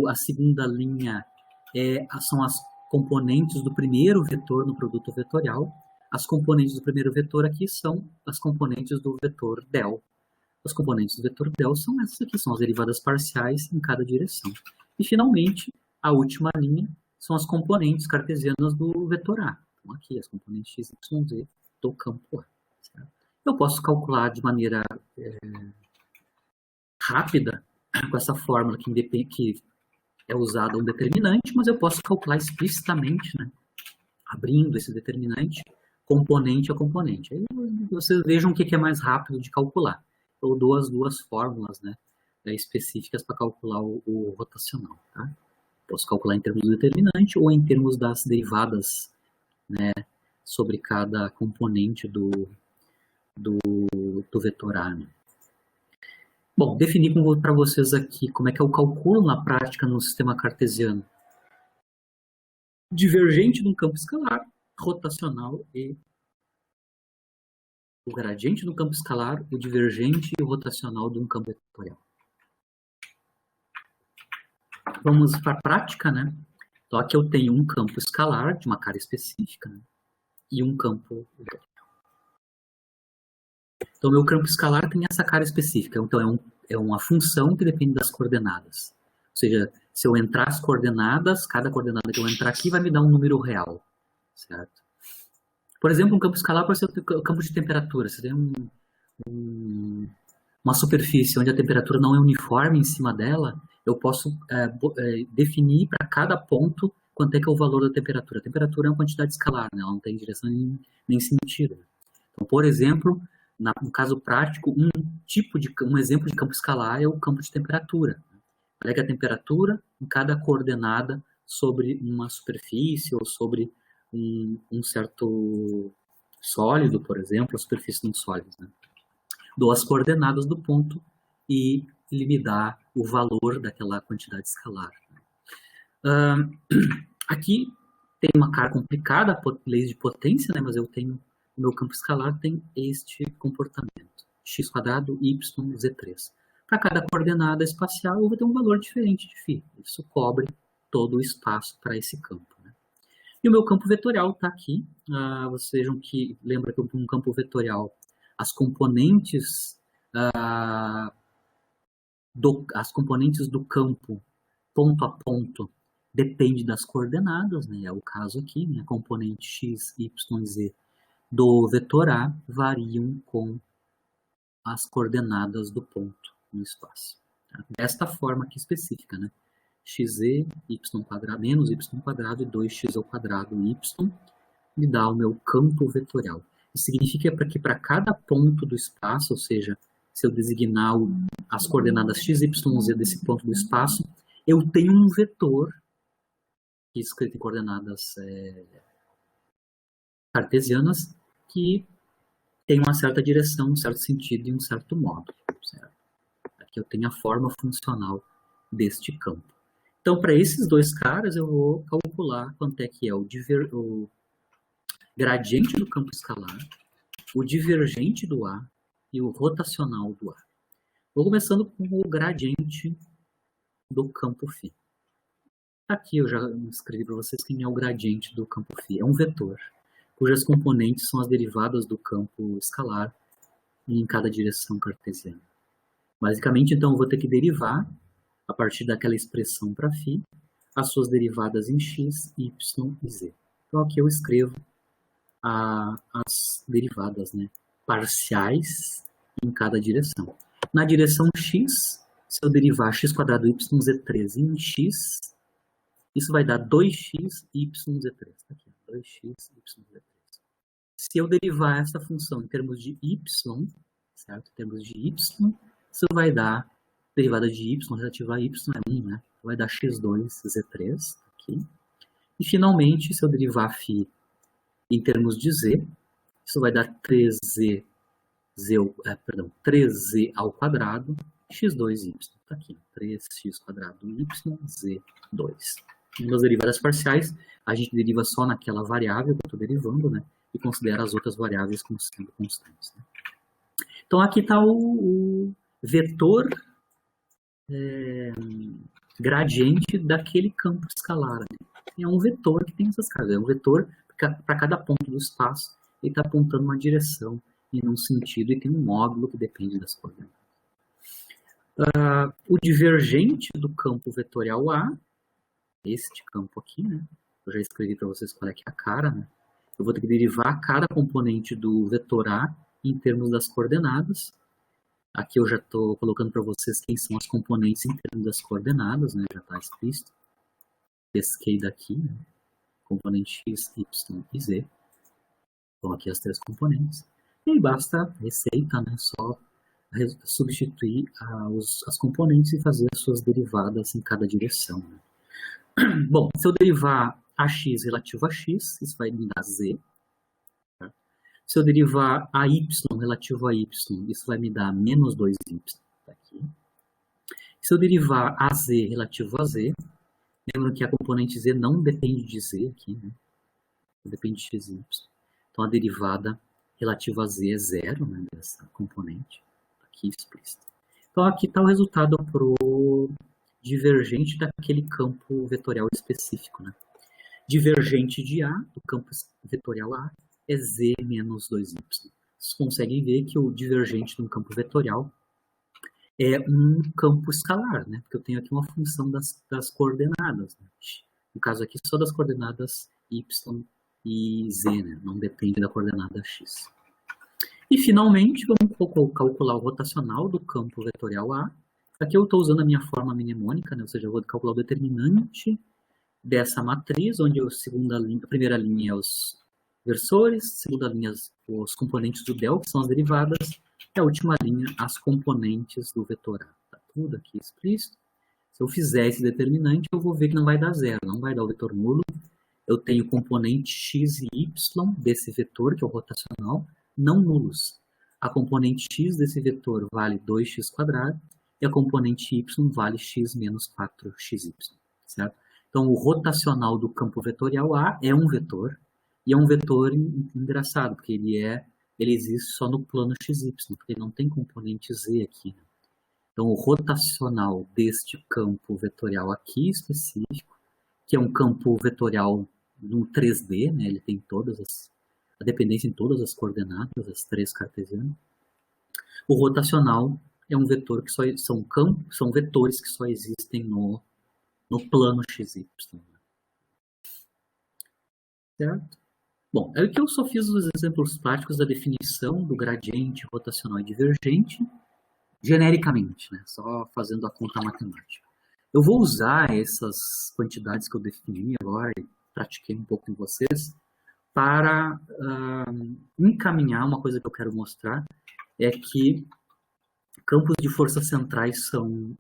A segunda linha são as componentes do primeiro vetor no produto vetorial. As componentes do primeiro vetor aqui são as componentes do vetor del. As componentes do vetor del são essas aqui, são as derivadas parciais em cada direção. E, finalmente, a última linha são as componentes cartesianas do vetor A. Então, aqui, as componentes x, y, z do campo A. Certo? Eu posso calcular de maneira rápida, com essa fórmula que é usada um determinante, mas eu posso calcular explicitamente, né, abrindo esse determinante, componente a componente. Aí vocês vejam o que é mais rápido de calcular. Eu dou as duas fórmulas, né, específicas para calcular o rotacional. Tá? Posso calcular em termos do determinante ou em termos das derivadas, né, sobre cada componente do vetor A. Né? Bom, defini para vocês aqui como é que eu calculo na prática no sistema cartesiano. Divergente de um campo escalar, rotacional e o gradiente do campo escalar, o divergente e o rotacional de um campo vetorial. Vamos para a prática, né? Então, aqui eu tenho um campo escalar de uma cara específica, né? E um campo vetorial. Então, meu campo escalar tem essa cara específica. Então, é uma função que depende das coordenadas. Ou seja, se eu entrar as coordenadas, cada coordenada que eu entrar aqui vai me dar um número real. Certo? Por exemplo, um campo escalar pode ser o campo de temperatura. Você tem uma superfície onde a temperatura não é uniforme em cima dela, eu posso definir para cada ponto quanto é que é o valor da temperatura. A temperatura é uma quantidade escalar, né? Ela não tem direção nem sentido. Então, por exemplo, no caso prático, um exemplo de campo escalar é o campo de temperatura. Qual é a temperatura em cada coordenada sobre uma superfície ou sobre um certo sólido, por exemplo, a superfície de um sólido, né? Dou as coordenadas do ponto e ele me dá o valor daquela quantidade escalar. Aqui tem uma cara complicada, leis de potência, né? Mas eu tenho, o meu campo escalar tem este comportamento, x², y, z3. Para cada coordenada espacial, eu vou ter um valor diferente de φ. Isso cobre todo o espaço para esse campo, né? E o meu campo vetorial está aqui. Vocês vejam que, lembra que um campo vetorial, as componentes do campo, ponto a ponto, depende das coordenadas, né? É o caso aqui, né? A componente x, y, z do vetor A variam com as coordenadas do ponto no espaço. Tá? Desta forma aqui específica, né? Xz, y² menos y² e 2x² y me dá o meu campo vetorial. Isso significa que para cada ponto do espaço, ou seja, se eu designar as coordenadas x, y, z desse ponto do espaço, eu tenho um vetor escrito em coordenadas cartesianas que tem uma certa direção, um certo sentido e um certo modo. Certo? Aqui eu tenho a forma funcional deste campo. Então, para esses dois caras, eu vou calcular quanto é que é o gradiente do campo escalar, o divergente do A e o rotacional do A. Vou começando com o gradiente do campo φ. Aqui eu já escrevi para vocês quem é o gradiente do campo φ. É um vetor, cujas componentes são as derivadas do campo escalar em cada direção cartesiana. Basicamente, então, eu vou ter que derivar, a partir daquela expressão para φ, as suas derivadas em x, y e z. Então, aqui eu escrevo as derivadas, né, parciais em cada direção. Na direção x, se eu derivar x² y z3 em x, isso vai dar 2x y z3. Tá aqui, 2x y z3. Se eu derivar essa função em termos de y, certo? Em termos de y, isso vai dar, derivada de y relativa a y é 1, né? Vai dar x2 z3, aqui. E finalmente, se eu derivar φ em termos de z, isso vai dar 3z ao quadrado, x2y. Está aqui, 3x² y, z2. Nas derivadas parciais, a gente deriva só naquela variável que eu estou derivando, né? E considera as outras variáveis como sendo constantes. Né? Então, aqui está o vetor gradiente daquele campo escalar. Né? É um vetor que tem essas cargas. É um vetor para cada ponto do espaço. Ele está apontando uma direção em um sentido e tem um módulo que depende das coordenadas. O divergente do campo vetorial A, este campo aqui, né? Eu já escrevi para vocês qual é que é a cara, né? Eu vou ter que derivar cada componente do vetor A em termos das coordenadas. Aqui eu já estou colocando para vocês quem são as componentes em termos das coordenadas, né? Já está explícito. Pesquei daqui, né? Componente x, y e z. Então aqui as três componentes. E aí basta a receita, né? Só substituir as componentes e fazer as suas derivadas em cada direção. Né? Bom, se eu derivar AX relativo a x, isso vai me dar z. Tá? Se eu derivar AY relativo a y, isso vai me dar menos 2y. Tá aqui. Se eu derivar AZ relativo a z, lembra que a componente z não depende de z aqui, né? Depende de x e y. Então a derivada relativa a z é zero, né, dessa componente. Aqui explícito. Então aqui está o resultado para o divergente daquele campo vetorial específico. Né? Divergente de A, do campo vetorial A, é z menos 2y. Vocês conseguem ver que o divergente de um campo vetorial é um campo escalar, né? Porque eu tenho aqui uma função das coordenadas. Né? No caso aqui, só das coordenadas y e z, né? Não depende da coordenada x. E, finalmente, vamos calcular o rotacional do campo vetorial A. Aqui eu estou usando a minha forma mnemônica, né? Ou seja, eu vou calcular o determinante dessa matriz, onde a primeira linha é os versores, segunda linha os componentes do del, que são as derivadas, e a última linha as componentes do vetor A. Está tudo aqui explícito. Se eu fizer esse determinante, eu vou ver que não vai dar zero, não vai dar o vetor nulo. Eu tenho componente x e y desse vetor, que é o rotacional, não nulos. A componente x desse vetor vale 2x², e a componente y vale x menos 4xy, certo? Então, o rotacional do campo vetorial A é um vetor, e é um vetor engraçado, porque ele existe só no plano xy, porque ele não tem componente z aqui. Então, o rotacional deste campo vetorial aqui específico, que é um campo vetorial no 3D, né? Ele tem a dependência em todas as coordenadas, as 3 cartesianas. O rotacional é um vetor que são vetores que só existem no plano xy. Certo? Bom, aqui eu só fiz os exemplos práticos da definição do gradiente rotacional e divergente, genericamente, né? Só fazendo a conta matemática. Eu vou usar essas quantidades que eu defini agora e pratiquei um pouco com vocês para encaminhar uma coisa que eu quero mostrar, é que campos de forças centrais são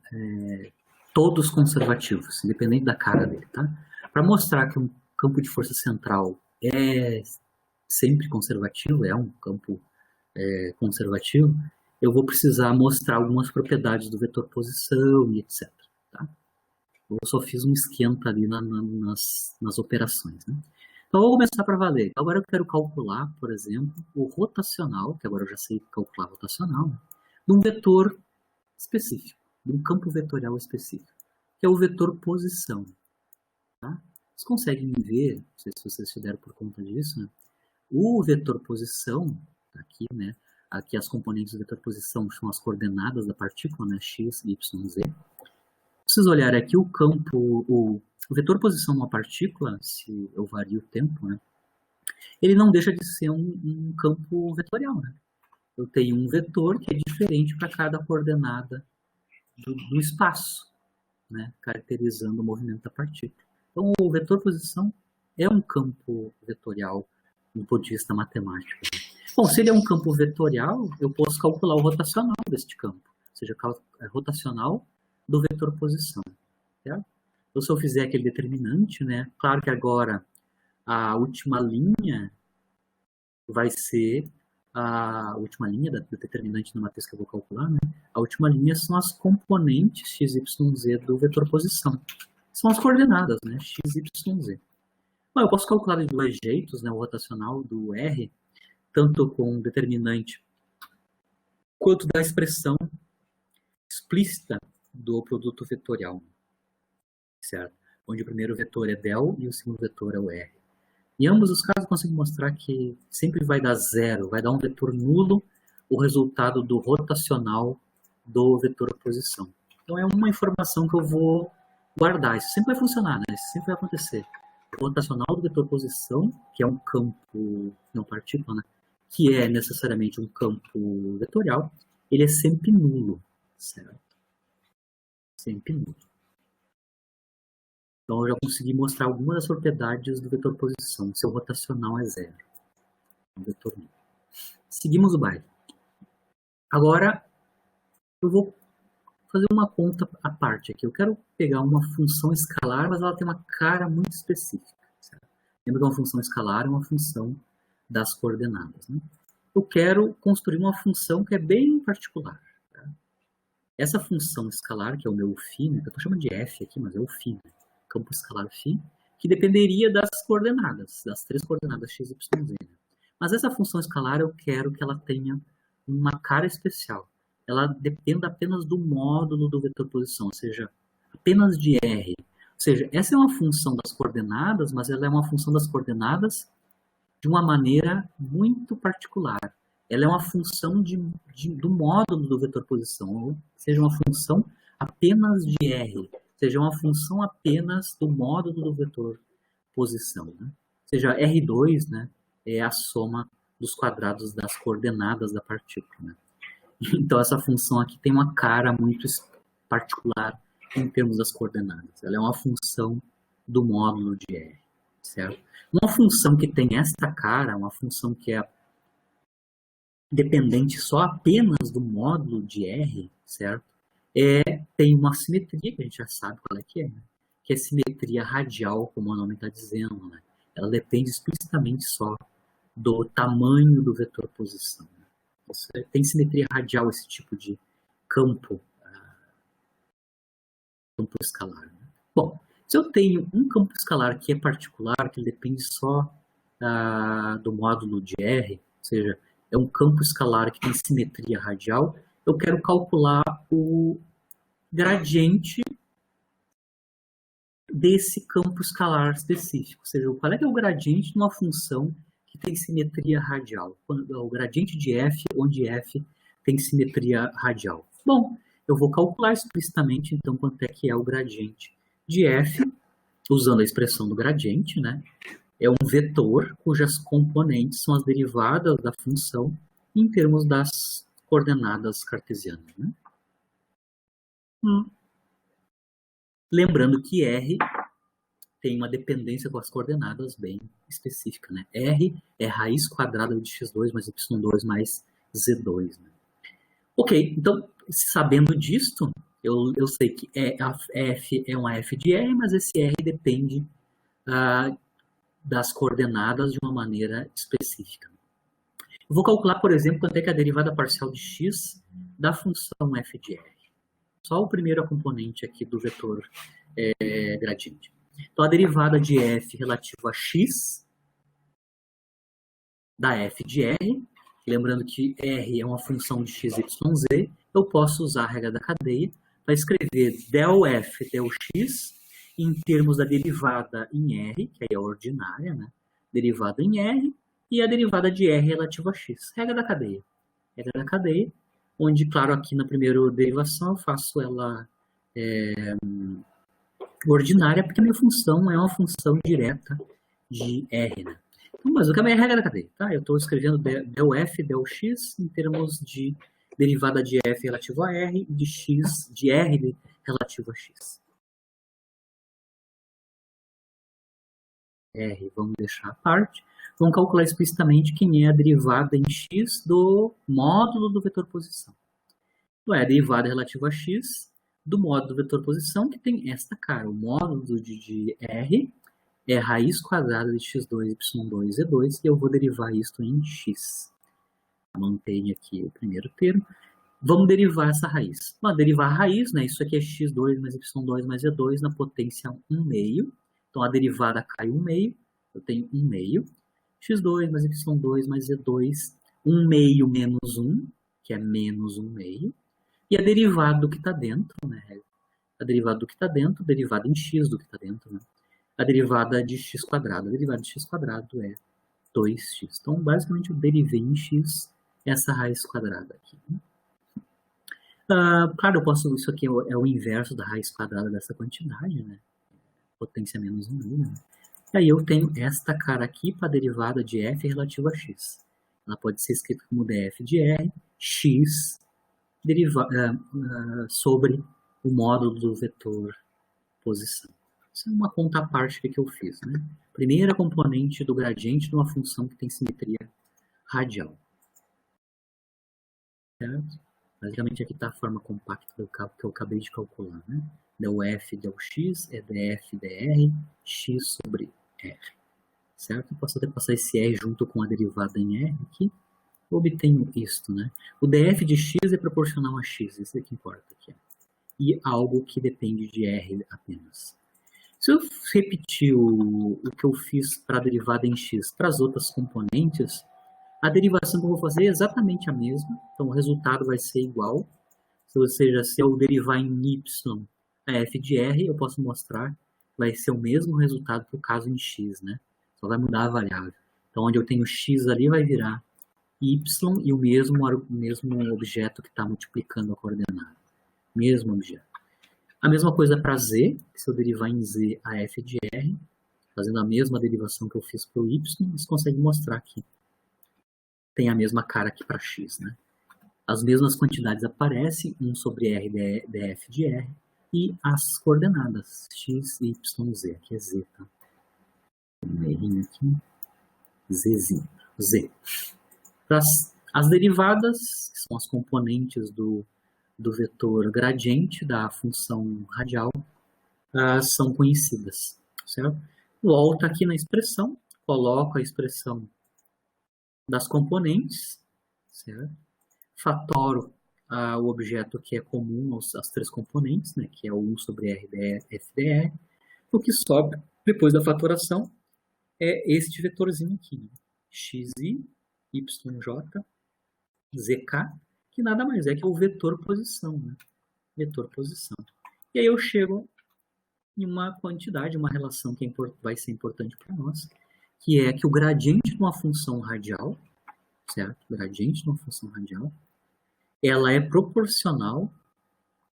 todos conservativos, independente da cara dele, tá? Para mostrar que um campo de força central é sempre conservativo, é um campo conservativo, eu vou precisar mostrar algumas propriedades do vetor posição e etc. Tá? Eu só fiz um esquenta ali nas operações. Né? Então, eu vou começar para valer. Agora eu quero calcular, por exemplo, o rotacional, que agora eu já sei calcular rotacional, né? De um vetor específico, de um campo vetorial específico, que é o vetor posição. Tá? Vocês conseguem ver, não sei se vocês se deram por conta disso, né? O vetor posição, tá aqui, né? Aqui as componentes do vetor posição são as coordenadas da partícula, né? X, Y, Z. Se vocês olharem aqui o campo, o vetor posição de uma partícula, se eu vario o tempo, né? Ele não deixa de ser um campo vetorial, né? Eu tenho um vetor que é diferente para cada coordenada do espaço, né? Caracterizando o movimento da partícula. Então, o vetor posição é um campo vetorial do ponto de vista matemático. Bom, se ele é um campo vetorial, eu posso calcular o rotacional deste campo, ou seja, rotacional do vetor posição. Certo? Então, se eu fizer aquele determinante, né? Claro que agora a última linha vai ser a última linha do determinante da matriz que eu vou calcular, né? A última linha são as componentes x, y, z do vetor posição. São as coordenadas, né? X, y, z. Bom, eu posso calcular de dois jeitos, né? O rotacional do R, tanto com o determinante quanto da expressão explícita do produto vetorial, certo? Onde o primeiro vetor é del e o segundo vetor é o R. Em ambos os casos, eu consigo mostrar que sempre vai dar zero, vai dar um vetor nulo o resultado do rotacional do vetor posição. Então, é uma informação que eu vou guardar. Isso sempre vai funcionar, né? Isso sempre vai acontecer. O rotacional do vetor posição, que é um campo, não partícula, né? Que é necessariamente um campo vetorial, ele é sempre nulo, certo? Sempre nulo. Então, eu já consegui mostrar algumas das propriedades do vetor posição. Seu rotacional é zero. Um vetor nulo. Seguimos o baile. Agora, eu vou fazer uma conta à parte aqui. Eu quero pegar uma função escalar, mas ela tem uma cara muito específica. Certo? Lembra que uma função escalar é uma função das coordenadas. Né? Eu quero construir uma função que é bem particular. Tá? Essa função escalar, que é o meu φ, né? Eu estou chamando de f aqui, mas é o φ, né? Campo escalar φ, que dependeria das coordenadas, das 3 coordenadas x, y, z. Mas essa função escalar eu quero que ela tenha uma cara especial. Ela dependa apenas do módulo do vetor posição, ou seja, apenas de R. Ou seja, essa é uma função das coordenadas, mas ela é uma função das coordenadas de uma maneira muito particular. Ela é uma função do módulo do vetor posição, ou seja, uma função apenas de R. Seja uma função apenas do módulo do vetor posição. Né? Ou seja, R2, né, é a soma dos quadrados das coordenadas da partícula, né? Então, essa função aqui tem uma cara muito particular em termos das coordenadas. Ela é uma função do módulo de R, certo? Uma função que tem esta cara, uma função que é dependente só apenas do módulo de R, certo? Tem uma simetria, que a gente já sabe qual é, né? Que é simetria radial, como o nome está dizendo, né? Ela depende explicitamente só do tamanho do vetor posição. Né? Tem simetria radial esse tipo de campo escalar. Né? Bom, se eu tenho um campo escalar que é particular, que depende só do módulo de R, ou seja, é um campo escalar que tem simetria radial, eu quero calcular o gradiente desse campo escalar específico. Ou seja, qual é que é o gradiente de uma função que tem simetria radial? O gradiente de f, onde f tem simetria radial. Bom, eu vou calcular explicitamente, então, quanto é que é o gradiente de f, usando a expressão do gradiente, né? É um vetor cujas componentes são as derivadas da função em termos das coordenadas cartesianas. Né? Lembrando que R tem uma dependência com as coordenadas bem específica. Né? R é raiz quadrada de x2 mais y2 mais z2. Né? Ok, então, sabendo disto, eu sei que f é uma f de R, mas esse R depende das coordenadas de uma maneira específica. Eu vou calcular, por exemplo, quanto é que é a derivada parcial de x da função f de R. Só o primeiro componente aqui do vetor gradiente. Então, a derivada de f relativa a x da f de R, lembrando que R é uma função de x, y, z, eu posso usar a regra da cadeia para escrever del f, del x, em termos da derivada em R, que aí é ordinária, né? Derivada em R, e a derivada de R relativa a x. Regra da cadeia. Regra da cadeia, onde, claro, aqui na primeira derivação eu faço ela ordinária, porque a minha função é uma função direta de R, né? Então, mas o que é a regra da cadeia, tá? Eu estou escrevendo del f, del x, em termos de derivada de f relativo a R e de x, de R relativo a x. R, vamos deixar à parte. Vamos calcular explicitamente quem é a derivada em x do módulo do vetor posição. Então, é a derivada relativa a x do módulo do vetor posição, que tem esta cara. O módulo de R é raiz quadrada de x2, y2, z2, e eu vou derivar isso em x. Mantenho aqui o primeiro termo. Vamos derivar essa raiz. Vamos derivar a raiz, né? Isso aqui é x2 mais y2 mais z2 na potência 1/2. Então, a derivada cai 1/2, eu tenho 1/2, x2 mais y2 mais z2, 1/2 menos 1, que é menos 1/2, e a derivada do que está dentro, né? A derivada do que está dentro, derivada em x do que está dentro, né? A derivada de x quadrado. A derivada de x quadrado é 2x. Então, basicamente, eu derivei em x essa raiz quadrada aqui. Né? Claro, isso aqui é o inverso da raiz quadrada dessa quantidade, né? Potência menos 1/2. Né? E aí eu tenho esta cara aqui para a derivada de f relativa a x. Ela pode ser escrita como df de r, x, sobre o módulo do vetor posição. Isso é uma conta à parte que eu fiz. Né? Primeira componente do gradiente de uma função que tem simetria radial. Certo? Basicamente aqui está a forma compacta que eu acabei de calcular. Né? Del f, del x é df dr, x sobre r. Certo? Eu posso até passar esse r junto com a derivada em r aqui. Eu obtenho isto, né? O df de x é proporcional a x, isso é que importa aqui. E algo que depende de r apenas. Se eu repetir o que eu fiz para a derivada em x para as outras componentes, a derivação que eu vou fazer é exatamente a mesma. Então, o resultado vai ser igual. Ou seja, se eu derivar em y a f de r, eu posso mostrar que vai ser o mesmo resultado que o caso em x, né? Só vai mudar a variável. Então, onde eu tenho x ali, vai virar y e o mesmo objeto que está multiplicando a coordenada. Mesmo objeto. A mesma coisa para z, se eu derivar em z a f de r, fazendo a mesma derivação que eu fiz para o y, você consegue mostrar aqui tem a mesma cara que para x, né? As mesmas quantidades aparecem, 1 sobre r df de r, e as coordenadas, x, y, z, aqui é z, tá? Tem um errinho aqui, zzinho, z. As derivadas, que são as componentes do vetor gradiente da função radial, são conhecidas, certo? Volto aqui na expressão, coloco a expressão das componentes, certo? Fatoro o objeto que é comum às três componentes, né, que é o 1 sobre r f dr. O que sobra depois da fatoração é este vetorzinho aqui, né? xi, yj, zk, que nada mais é que o vetor posição, né? Vetor posição. E aí eu chego em uma quantidade, uma relação que vai ser importante para nós, que é que o gradiente de uma função radial, certo? O gradiente de uma função radial, ela é proporcional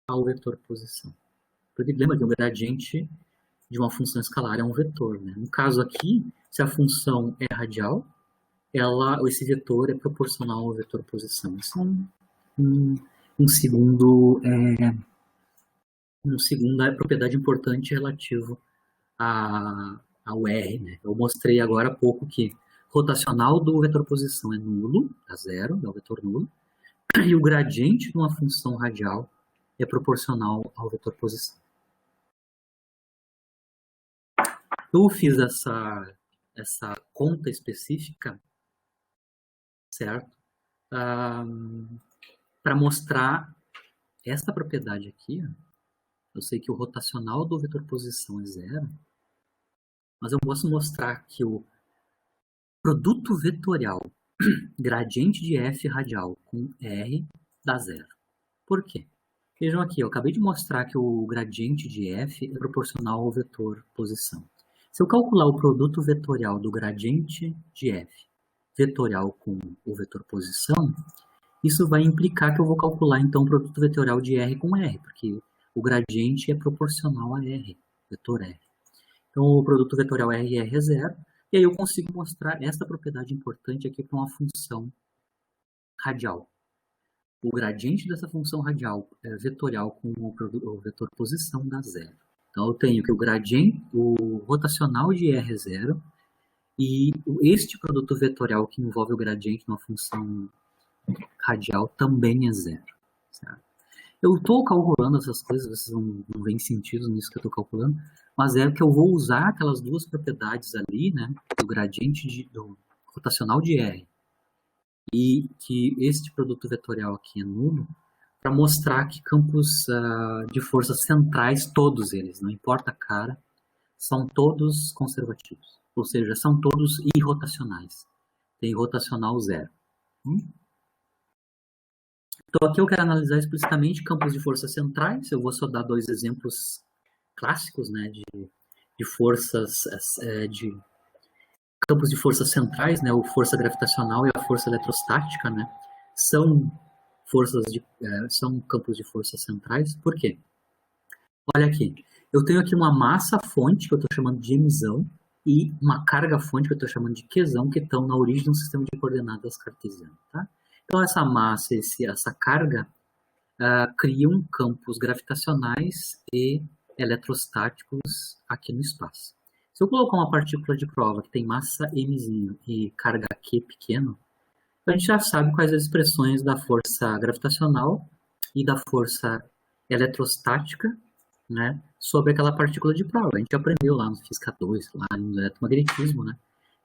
ao vetor posição. Porque lembra que o gradiente de uma função escalar é um vetor, né? No caso aqui, se a função é radial, esse vetor é proporcional ao vetor posição. Isso é uma segunda propriedade importante relativo ao R, né? Eu mostrei agora há pouco que rotacional do vetor posição é nulo, dá zero, é o vetor nulo, e o gradiente de uma função radial é proporcional ao vetor posição. Eu fiz essa conta específica, certo? Para mostrar esta propriedade aqui. Eu sei que o rotacional do vetor posição é zero, mas eu posso mostrar que o produto vetorial gradiente de f radial com r dá zero. Por quê? Vejam aqui, eu acabei de mostrar que o gradiente de f é proporcional ao vetor posição. Se eu calcular o produto vetorial do gradiente de f vetorial com o vetor posição, isso vai implicar que eu vou calcular então o produto vetorial de r com r, porque o gradiente é proporcional a r, vetor r. Então o produto vetorial r é zero, e aí eu consigo mostrar esta propriedade importante aqui para uma função radial. O gradiente dessa função radial vetorial com o vetor posição dá zero. Então eu tenho que o rotacional de r é zero, e este produto vetorial que envolve o gradiente de uma função radial também é zero. Certo? Eu estou calculando essas coisas, vocês não veem sentido nisso que eu estou calculando, mas é que eu vou usar aquelas duas propriedades ali, né, do gradiente do rotacional de R e que este produto vetorial aqui é nulo, para mostrar que campos de forças centrais, todos eles, não importa a cara, são todos conservativos, ou seja, são todos irrotacionais. Tem rotacional zero. Então aqui eu quero analisar explicitamente campos de forças centrais. Eu vou só dar dois exemplos clássicos, né, de forças, de campos de forças centrais, né, a força gravitacional e a força eletrostática, né, são campos de forças centrais. Por quê? Olha aqui, eu tenho aqui uma massa fonte que eu estou chamando de emissão e uma carga fonte que eu estou chamando de quesão, que estão na origem de um sistema de coordenadas cartesiano, tá? Então essa massa, essa carga criam campos gravitacionais e eletrostáticos aqui no espaço. Se eu colocar uma partícula de prova que tem massa mzinho e carga q pequeno, a gente já sabe quais as expressões da força gravitacional e da força eletrostática, né, sobre aquela partícula de prova. A gente aprendeu lá no Física 2, lá no eletromagnetismo, né,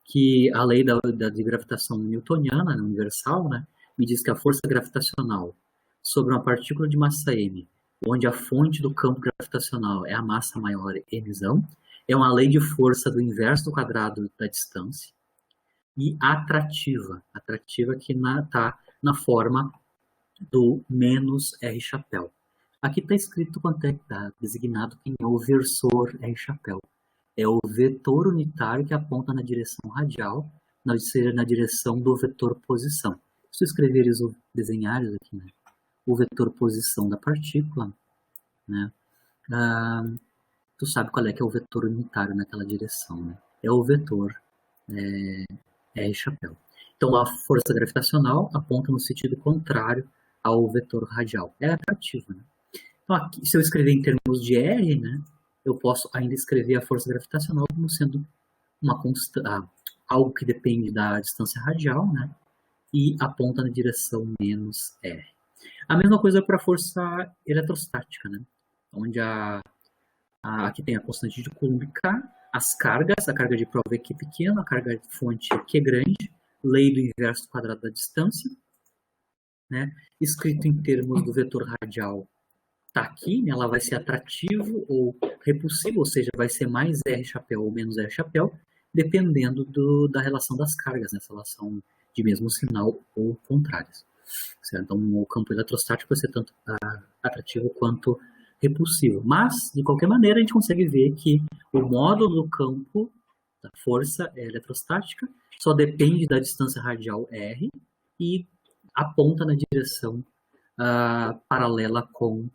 que a lei de gravitação newtoniana, universal, né, me diz que a força gravitacional sobre uma partícula de massa m, onde a fonte do campo gravitacional é a massa maior mzão, é uma lei de força do inverso do quadrado da distância, e atrativa que está na forma do menos R chapéu. Aqui está escrito quanto é que está designado quem é o versor R chapéu. É o vetor unitário que aponta na direção radial, na direção do vetor posição. Se eu escreveres ou desenhares aqui, né, o vetor posição da partícula, né, tu sabe qual é que é o vetor unitário naquela direção, né? É o vetor R chapéu. Então, a força gravitacional aponta no sentido contrário ao vetor radial. É atrativo, né? Então, aqui, se eu escrever em termos de R, né, eu posso ainda escrever a força gravitacional como sendo uma algo que depende da distância radial, né, e aponta na direção menos R. A mesma coisa para a força eletrostática, né, onde aqui tem a constante de Coulomb K, as cargas, a carga de prova aqui é pequena, a carga de fonte aqui é grande, lei do inverso do quadrado da distância, né, escrito em termos do vetor radial, está aqui, né, ela vai ser atrativo ou repulsivo, ou seja, vai ser mais R chapéu ou menos R chapéu, dependendo da relação das cargas, nessa relação de mesmo sinal ou contrárias. Certo? Então, o campo eletrostático vai ser tanto atrativo quanto repulsivo. Mas, de qualquer maneira, a gente consegue ver que o módulo do campo da força eletrostática só depende da distância radial R e aponta na direção paralela com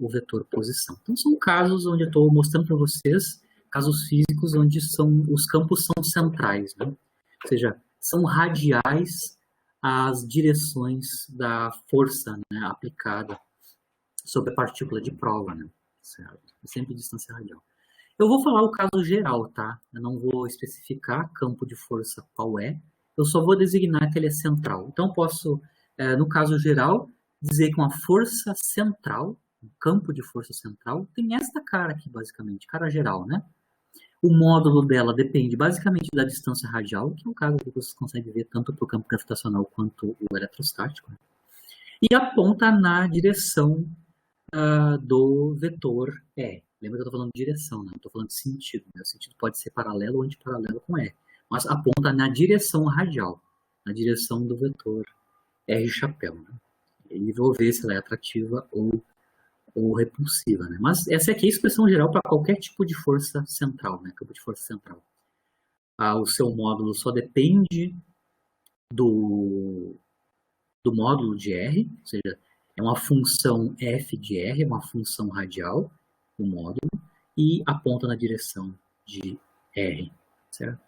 o vetor posição. Então, são casos onde eu estou mostrando para vocês casos físicos onde os campos são centrais, né? Ou seja, são radiais às direções da força, né, aplicada sobre a partícula de prova, né? Certo? Sempre distância radial. Eu vou falar o caso geral, tá? Eu não vou especificar campo de força qual é, eu só vou designar que ele é central. Então, posso, no caso geral, dizer que uma força central, um campo de força central, tem esta cara aqui, basicamente, cara geral, né? O módulo dela depende basicamente da distância radial, que é um caso que vocês conseguem ver tanto para o campo gravitacional quanto o eletrostático, né? E aponta na direção do vetor E. Lembra que eu estou falando de direção, né? Não estou falando de sentido, né? O sentido pode ser paralelo ou antiparalelo com E, mas aponta na direção radial, na direção do vetor R chapéu, né? E vou ver se ela é atrativa ou repulsiva, né? Mas essa aqui é a expressão geral para qualquer tipo de força central, né? Campo de força central. O seu módulo só depende do módulo de R, ou seja, é uma função f de R, uma função radial, o módulo, e aponta na direção de R, certo?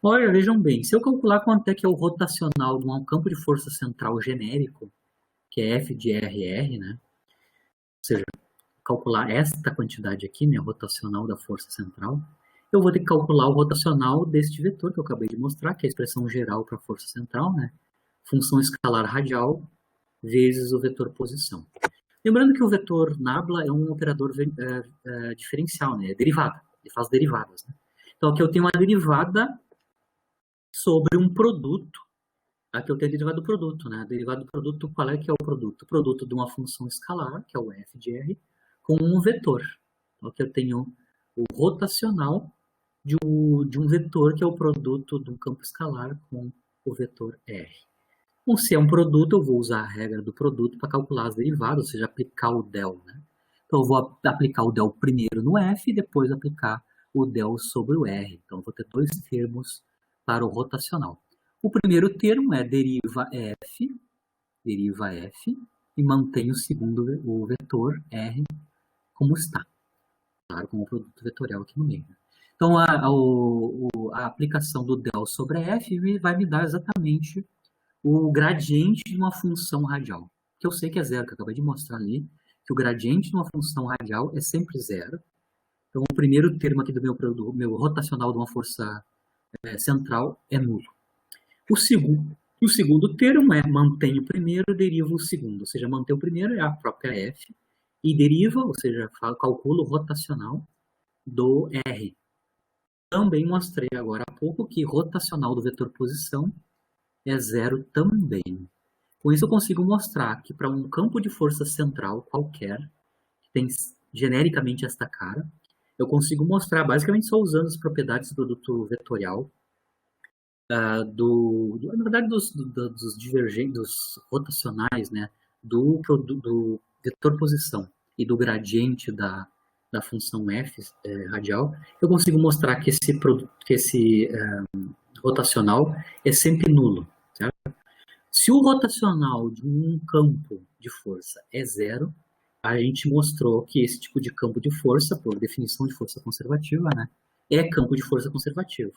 Olha, vejam bem, se eu calcular quanto é que é o rotacional de um campo de força central genérico, que é f de R, né? Ou seja, calcular esta quantidade aqui, né, rotacional da força central, eu vou ter que calcular o rotacional deste vetor que eu acabei de mostrar, que é a expressão geral para a força central, né? Função escalar radial vezes o vetor posição. Lembrando que o vetor nabla é um operador diferencial, né? É derivada, ele faz derivadas, né? Então aqui eu tenho uma derivada sobre um produto. Aqui eu tenho a derivada do produto, né? A derivada do produto, qual é que é o produto? O produto de uma função escalar, que é o f de r, com um vetor. Então aqui eu tenho o rotacional de um vetor que é o produto de um campo escalar com o vetor r. Bom, se é um produto, eu vou usar a regra do produto para calcular as derivadas, ou seja, aplicar o del, né? Então eu vou aplicar o del primeiro no f e depois aplicar o del sobre o r. Então eu vou ter dois termos para o rotacional. O primeiro termo é deriva f, e mantém o segundo, o vetor r, como está. Claro, com o produto vetorial aqui no meio. Então, a aplicação do del sobre f vai me dar exatamente o gradiente de uma função radial, que eu sei que é zero, que eu acabei de mostrar ali, que o gradiente de uma função radial é sempre zero. Então, o primeiro termo aqui do meu rotacional de uma força central é nulo. O segundo termo é mantém o primeiro, deriva o segundo, ou seja, manter o primeiro é a própria f, e deriva, ou seja, calcula o rotacional do r. Também mostrei agora há pouco que rotacional do vetor posição é zero também. Com isso eu consigo mostrar que para um campo de força central qualquer, que tem genericamente esta cara, eu consigo mostrar basicamente só usando as propriedades do produto vetorial, na verdade dos divergentes, dos rotacionais, né, do vetor posição e do gradiente da função f radial, eu consigo mostrar que esse rotacional é sempre nulo. Certo? Se o rotacional de um campo de força é zero, a gente mostrou que esse tipo de campo de força, por definição de força conservativa, né, é campo de força conservativo.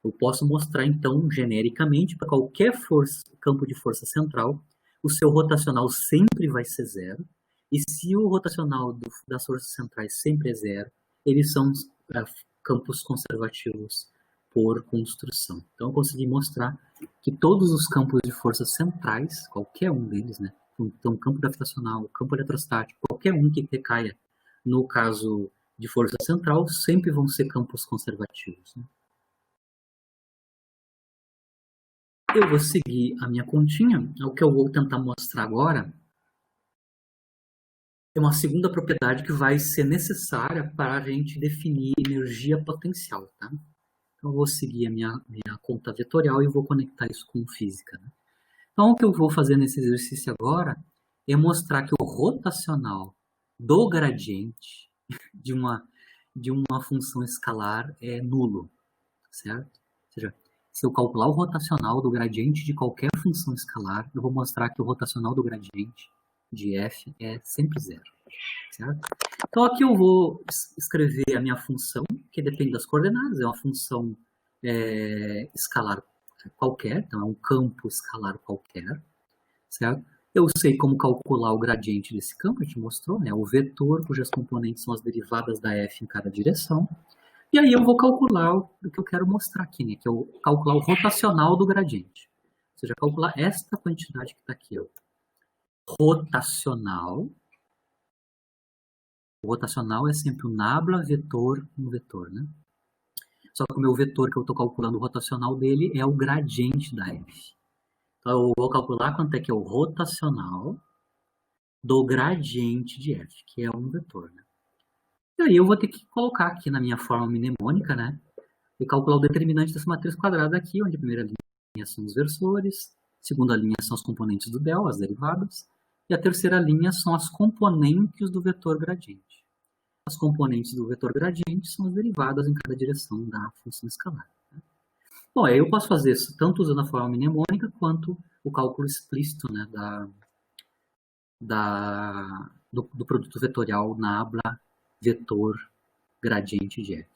Eu posso mostrar, então, genericamente, para qualquer campo de força central, o seu rotacional sempre vai ser zero, e se o rotacional das forças centrais sempre é zero, eles são campos conservativos por construção. Então, eu consegui mostrar que todos os campos de forças centrais, qualquer um deles, né? Então, campo gravitacional, campo eletrostático, qualquer um que recaia no caso de força central, sempre vão ser campos conservativos, né? Eu vou seguir a minha continha. O que eu vou tentar mostrar agora é uma segunda propriedade que vai ser necessária para a gente definir energia potencial, tá? Então, eu vou seguir a minha conta vetorial e vou conectar isso com física, né? Então, o que eu vou fazer nesse exercício agora é mostrar que o rotacional do gradiente de uma função escalar é nulo, certo? Ou seja, se eu calcular o rotacional do gradiente de qualquer função escalar, eu vou mostrar que o rotacional do gradiente de f é sempre zero, certo? Então, aqui eu vou escrever a minha função, que depende das coordenadas, é uma função escalar qualquer, então é um campo escalar qualquer, certo? Eu sei como calcular o gradiente desse campo, a gente mostrou, né? O vetor cujas componentes são as derivadas da f em cada direção. E aí eu vou calcular o que eu quero mostrar aqui, né? Que é calcular o rotacional do gradiente. Ou seja, calcular esta quantidade que está aqui, ó. Rotacional. O rotacional é sempre um nabla vetor, um vetor, né? Só que o meu vetor que eu estou calculando o rotacional dele é o gradiente da f. Então eu vou calcular quanto é que é o rotacional do gradiente de f, que é um vetor, né? E aí eu vou ter que colocar aqui na minha forma mnemônica, né? E calcular o determinante dessa matriz quadrada aqui, onde a primeira linha são os versores, a segunda linha são os componentes do del, as derivadas, e a terceira linha são as componentes do vetor gradiente. As componentes do vetor gradiente são as derivadas em cada direção da função escalar, né? Bom, aí eu posso fazer isso tanto usando a forma mnemônica quanto o cálculo explícito, né, do produto vetorial nabla vetor gradiente de f.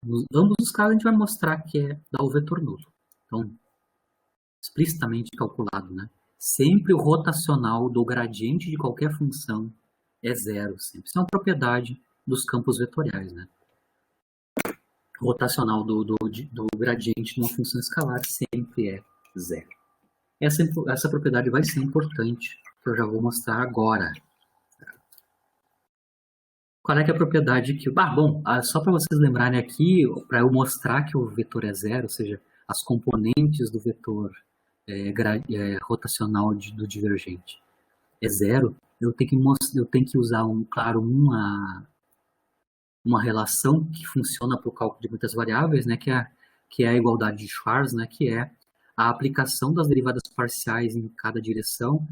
Nos ambos os casos a gente vai mostrar que dá o vetor nulo. Então, explicitamente calculado, né? Sempre o rotacional do gradiente de qualquer função é zero, sempre. Isso é uma propriedade dos campos vetoriais, né? O rotacional do gradiente de uma função escalar sempre é zero. Essa propriedade vai ser importante, que eu já vou mostrar agora. Qual é que é a propriedade que... só para vocês lembrarem aqui, para eu mostrar que o vetor é zero, ou seja, as componentes do vetor rotacional do divergente é zero, eu tenho que usar, uma relação que funciona para o cálculo de muitas variáveis, né, que é a igualdade de Schwarz, né, que é a aplicação das derivadas parciais em cada direção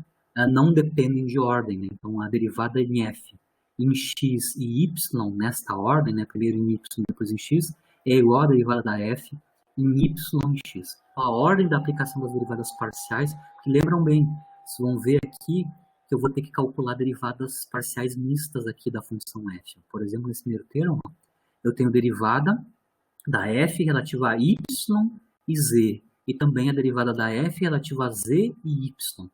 não dependem de ordem, né? Então, a derivada em f em x e y, nesta ordem, né, primeiro em y, depois em x, é igual à derivada da f em y em x. A ordem da aplicação das derivadas parciais, que lembram bem, vocês vão ver aqui que eu vou ter que calcular derivadas parciais mistas aqui da função f. Por exemplo, nesse primeiro termo, eu tenho derivada da f relativa a y e z, e também a derivada da f relativa a z e y.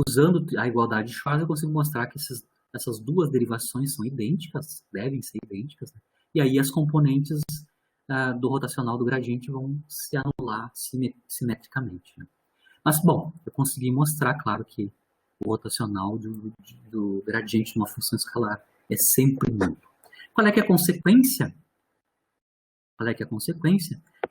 Usando a igualdade de Schwarz, eu consigo mostrar que essas duas derivações são idênticas, devem ser idênticas, né? E aí as componentes do rotacional do gradiente vão se anular simetricamente, né? Mas, bom, eu consegui mostrar, claro, que o rotacional do gradiente de uma função escalar é sempre nulo. Qual é que é a consequência?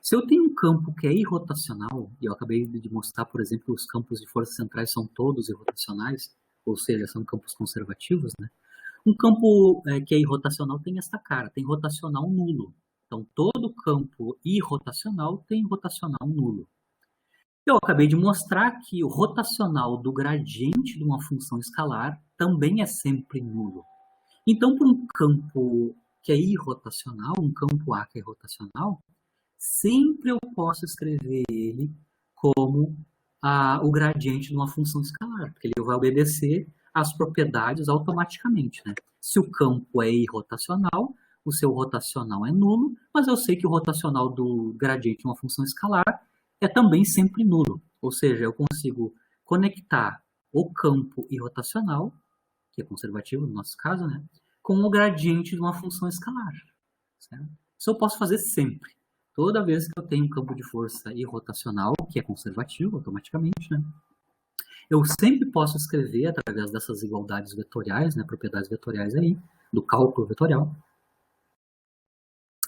Se eu tenho um campo que é irrotacional, e eu acabei de mostrar, por exemplo, que os campos de forças centrais são todos irrotacionais, ou seja, são campos conservativos, né? Um campo que é irrotacional tem esta cara, tem rotacional nulo. Então, todo campo irrotacional tem rotacional nulo. Eu acabei de mostrar que o rotacional do gradiente de uma função escalar também é sempre nulo. Então, para um campo que é irrotacional, um campo A que é rotacional, sempre eu posso escrever ele como o gradiente de uma função escalar, porque ele vai obedecer às propriedades automaticamente, né? Se o campo é irrotacional, o seu rotacional é nulo, mas eu sei que o rotacional do gradiente de uma função escalar é também sempre nulo. Ou seja, eu consigo conectar o campo irrotacional, que é conservativo no nosso caso, né, com o gradiente de uma função escalar. Certo? Isso eu posso fazer sempre. Toda vez que eu tenho um campo de força irrotacional, que é conservativo automaticamente, né, eu sempre posso escrever, através dessas igualdades vetoriais, né, propriedades vetoriais aí, do cálculo vetorial,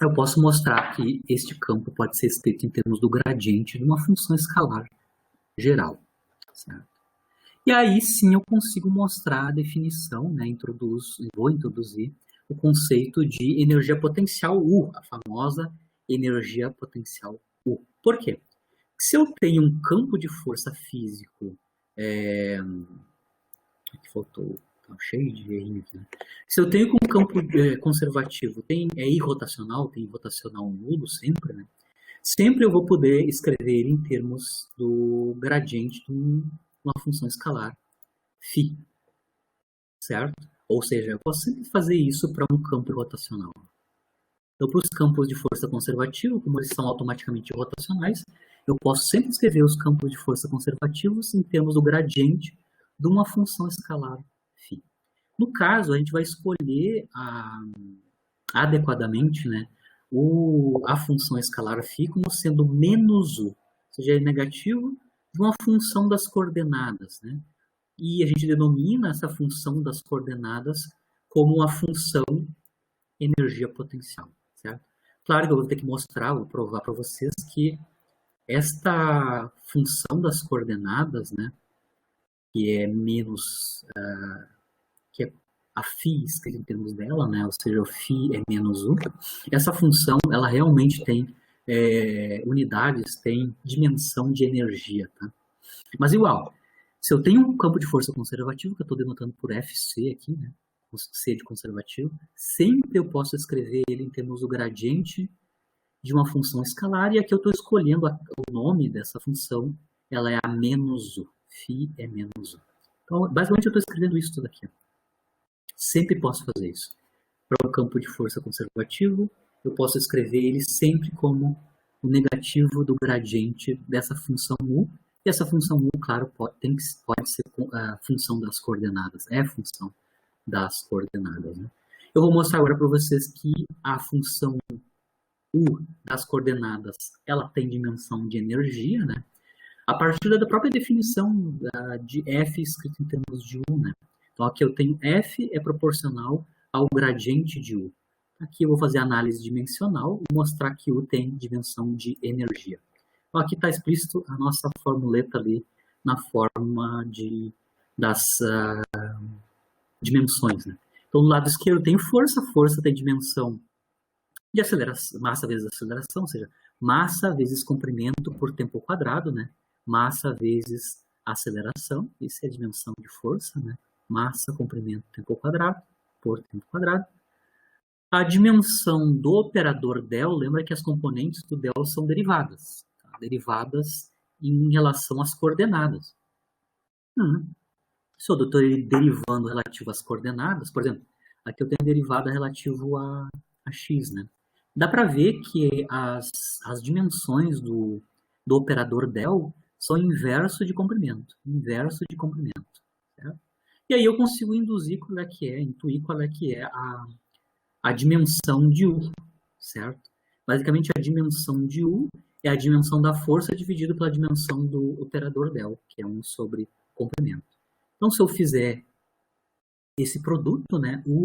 eu posso mostrar que este campo pode ser escrito em termos do gradiente de uma função escalar geral. Certo? E aí sim eu consigo mostrar a definição, né, vou introduzir o conceito de energia potencial U, a famosa energia potencial U. Por quê? Porque se eu tenho um campo de força físico, aqui faltou, tá cheio de errinho aqui, né? Se eu tenho um campo conservativo, é irrotacional, tem rotacional nulo sempre, né? Sempre eu vou poder escrever ele em termos do gradiente de uma função escalar, φ, certo? Ou seja, eu posso sempre fazer isso para um campo rotacional. Então, para os campos de força conservativa, como eles são automaticamente rotacionais, eu posso sempre escrever os campos de força conservativos em termos do gradiente de uma função escalar φ. No caso, a gente vai escolher adequadamente, né, a função escalar φ como sendo menos U, ou seja, é negativo de uma função das coordenadas, né? E a gente denomina essa função das coordenadas como a função energia potencial, certo? Claro que eu vou ter que mostrar, vou provar para vocês que esta função das coordenadas, né, que é menos, que é a φ escrita em termos dela, né, ou seja, o φ é menos 1, essa função, ela realmente tem unidades, tem dimensão de energia, tá? Mas igual, se eu tenho um campo de força conservativo, que eu estou denotando por FC aqui, né, C de conservativo, sempre eu posso escrever ele em termos do gradiente de uma função escalar, e aqui eu estou escolhendo o nome dessa função, ela é a menos U, φ é menos U. Então, basicamente eu estou escrevendo isso tudo aqui. Sempre posso fazer isso. Para um campo de força conservativo, eu posso escrever ele sempre como o negativo do gradiente dessa função U, e essa função U, claro, pode ser a função das coordenadas, é a função das coordenadas, né? Eu vou mostrar agora para vocês que a função U das coordenadas, ela tem dimensão de energia, né? A partir da própria definição de F escrito em termos de U, né? Então aqui eu tenho F é proporcional ao gradiente de U. Aqui eu vou fazer análise dimensional e mostrar que U tem dimensão de energia. Então aqui está explícito a nossa formuleta ali na forma das dimensões, né? Então do lado esquerdo tem força tem dimensão de aceleração, massa vezes aceleração, ou seja, massa vezes comprimento por tempo ao quadrado, né? Massa vezes aceleração, isso é a dimensão de força, né? Massa, comprimento, tempo ao quadrado, por tempo ao quadrado. A dimensão do operador del, lembra que as componentes do del são derivadas, tá? Derivadas em relação às coordenadas. Se eu estou derivando relativo às coordenadas, por exemplo, aqui eu tenho derivada relativo a x, né? Dá para ver que as dimensões do operador del são inverso de comprimento. Certo? E aí eu consigo intuir qual é que é a dimensão de U, certo? Basicamente, a dimensão de U é a dimensão da força dividida pela dimensão do operador del, que é 1 sobre comprimento. Então, se eu fizer esse produto, né, U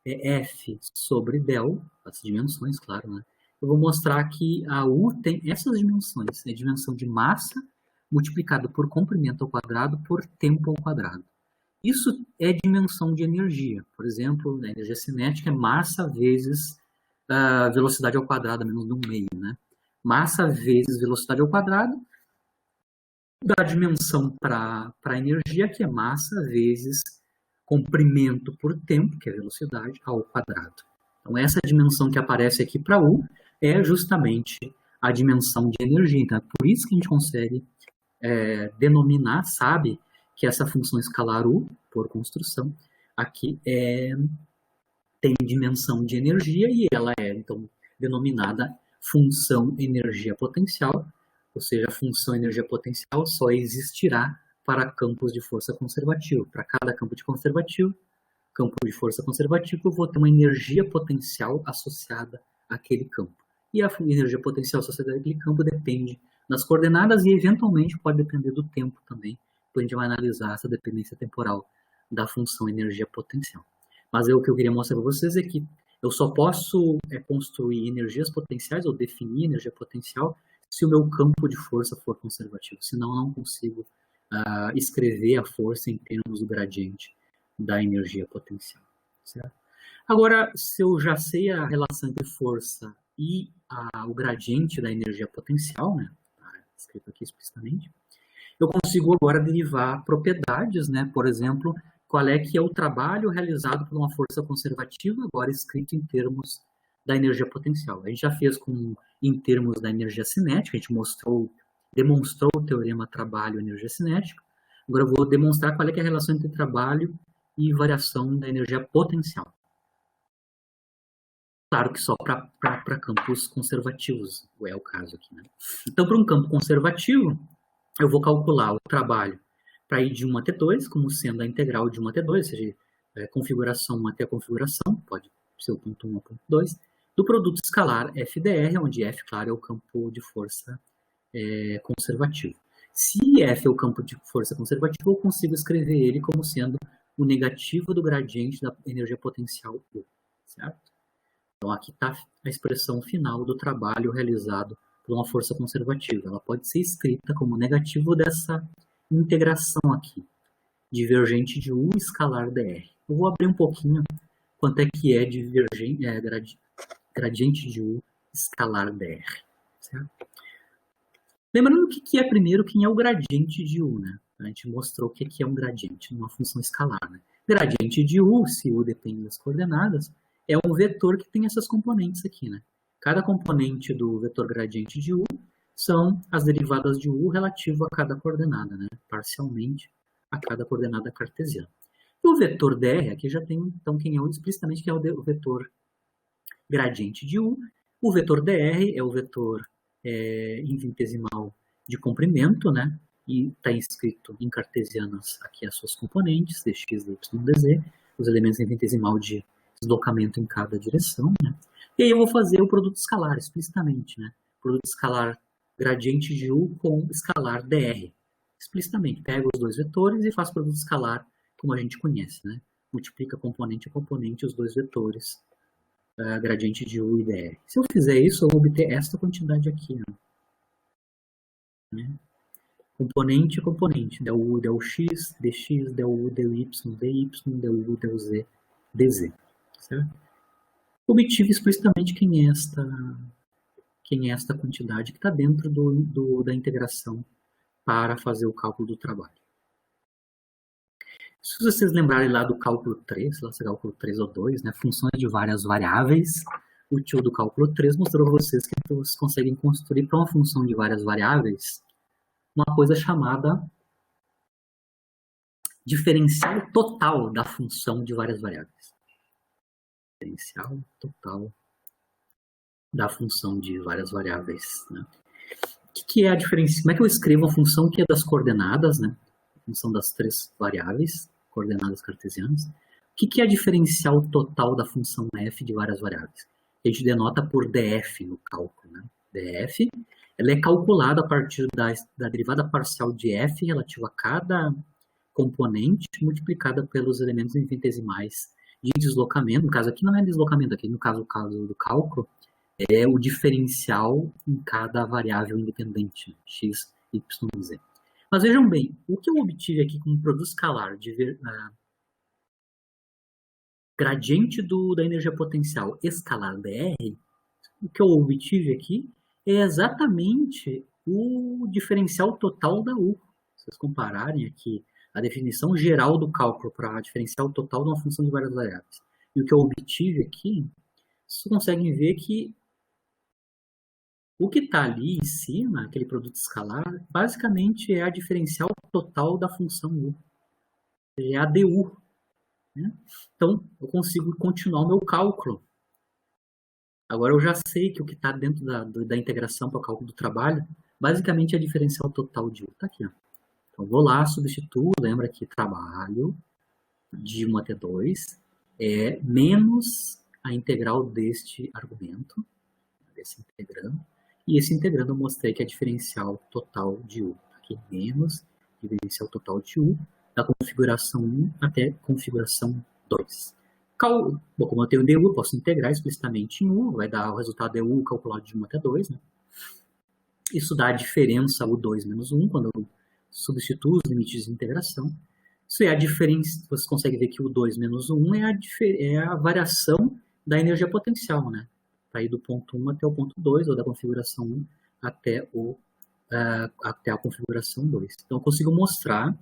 é F sobre del, as dimensões, claro, né? Eu vou mostrar que a U tem essas dimensões, a dimensão de massa multiplicado por comprimento ao quadrado por tempo ao quadrado. Isso é dimensão de energia. Por exemplo, a energia cinética é massa vezes velocidade ao quadrado, menos de 1/2, né? Massa vezes velocidade ao quadrado dá dimensão para a energia, que é massa vezes comprimento por tempo, que é velocidade, ao quadrado. Então, essa dimensão que aparece aqui para U é justamente a dimensão de energia. Então, é por isso que a gente consegue denominar, sabe, que essa função escalar U, por construção, aqui é tem dimensão de energia e ela é, então, denominada função energia potencial, ou seja, a função energia potencial só existirá para campos de força conservativo. Para cada campo de força conservativo, eu vou ter uma energia potencial associada àquele campo. E a energia potencial associada àquele campo depende das coordenadas e, eventualmente, pode depender do tempo também. Então, a gente vai analisar essa dependência temporal da função energia potencial. Mas o que eu queria mostrar para vocês é que eu só posso construir energias potenciais ou definir energia potencial se o meu campo de força for conservativo. Senão, eu não consigo escrever a força em termos do gradiente da energia potencial. Certo? Agora, se eu já sei a relação entre força e o gradiente da energia potencial, né, escrito aqui explicitamente, eu consigo agora derivar propriedades, né, por exemplo, qual é que é o trabalho realizado por uma força conservativa, agora escrito em termos da energia potencial. A gente já fez em termos da energia cinética, a gente demonstrou o teorema trabalho-energia cinética. Agora eu vou demonstrar qual é que é a relação entre trabalho e variação da energia potencial. Claro que só para campos conservativos é o caso aqui, né? Então, para um campo conservativo, eu vou calcular o trabalho para ir de 1 até 2, como sendo a integral de 1 até 2, ou seja, configuração 1 até a configuração, pode ser o ponto 1 ou ponto 2, do produto escalar FDR, onde F, claro, é o campo de força conservativo. Se F é o campo de força conservativo, eu consigo escrever ele como sendo o negativo do gradiente da energia potencial U, certo? Então, aqui está a expressão final do trabalho realizado por uma força conservativa. Ela pode ser escrita como negativo dessa integração aqui, divergente de U escalar dr. Eu vou abrir um pouquinho quanto é que é gradiente de U escalar dr. Certo? Lembrando que é primeiro quem é o gradiente de U, né? A gente mostrou o que é um gradiente numa função escalar. Né? Gradiente de U, se U depende das coordenadas, é um vetor que tem essas componentes aqui. Né? Cada componente do vetor gradiente de U são as derivadas de U relativo a cada coordenada, né? Parcialmente a cada coordenada cartesiana. E o vetor dr, aqui já tem então explicitamente quem é o vetor gradiente de U. O vetor dr é o vetor infinitesimal de comprimento, né? E está escrito em cartesianas aqui as suas componentes, dx, dy, dz, os elementos infinitesimal de deslocamento em cada direção, né? E aí eu vou fazer o produto escalar explicitamente, né? Produto escalar gradiente de U com escalar dr. Explicitamente, pego os dois vetores e faço produto escalar como a gente conhece, né? Multiplica componente a componente os dois vetores, gradiente de U e dr. Se eu fizer isso, eu vou obter esta quantidade aqui, né? Componente a componente, del U, del x, dx, del U, del y, dy, del U, del z, dz. Certo? Obtive explicitamente quem é esta quantidade que está dentro da integração para fazer o cálculo do trabalho. Se vocês lembrarem lá do cálculo 3, lá se é cálculo 3 ou 2, né, funções de várias variáveis, o tio do cálculo 3 mostrou a vocês que vocês conseguem construir para uma função de várias variáveis uma coisa chamada diferencial total da função de várias variáveis. Diferencial total da função de várias variáveis. Né? O que é a diferença? Como é que eu escrevo uma função que é das coordenadas, né? A função das 3 variáveis, coordenadas cartesianas. O que é a diferencial total da função f de várias variáveis? A gente denota por df no cálculo. Né? df, ela é calculada a partir da derivada parcial de f relativa a cada componente multiplicada pelos elementos infinitesimais de deslocamento. No caso aqui não é deslocamento, aqui no caso do cálculo, é o diferencial em cada variável independente, x, y, z. Mas vejam bem, o que eu obtive aqui com o produto escalar de gradiente da energia potencial escalar dr, o que eu obtive aqui é exatamente o diferencial total da U. Se vocês compararem aqui a definição geral do cálculo para diferencial total de uma função de várias variáveis e o que eu obtive aqui, vocês conseguem ver que o que está ali em cima, aquele produto escalar, basicamente é a diferencial total da função U. É a du. né? Então, eu consigo continuar o meu cálculo. Agora, eu já sei que o que está dentro da integração para o cálculo do trabalho, basicamente é a diferencial total de U. Está aqui, ó. Então, vou lá, substituo, lembra que trabalho de 1 até 2 é menos a integral deste argumento, desse integrando, e esse integrando eu mostrei que é a diferencial total de U. Aqui, menos diferencial total de U, da configuração 1 até configuração 2. Bom, como eu tenho DU, eu posso integrar explicitamente em U, vai dar o resultado de U calculado de 1 até 2, né? Isso dá a diferença U2 menos 1, quando eu substituo os limites de integração. Isso é a diferença, você consegue ver que o 2 menos 1 é a variação da energia potencial, né? Para ir do ponto 1 até o ponto 2, ou da configuração 1 até a configuração 2. Então, eu consigo mostrar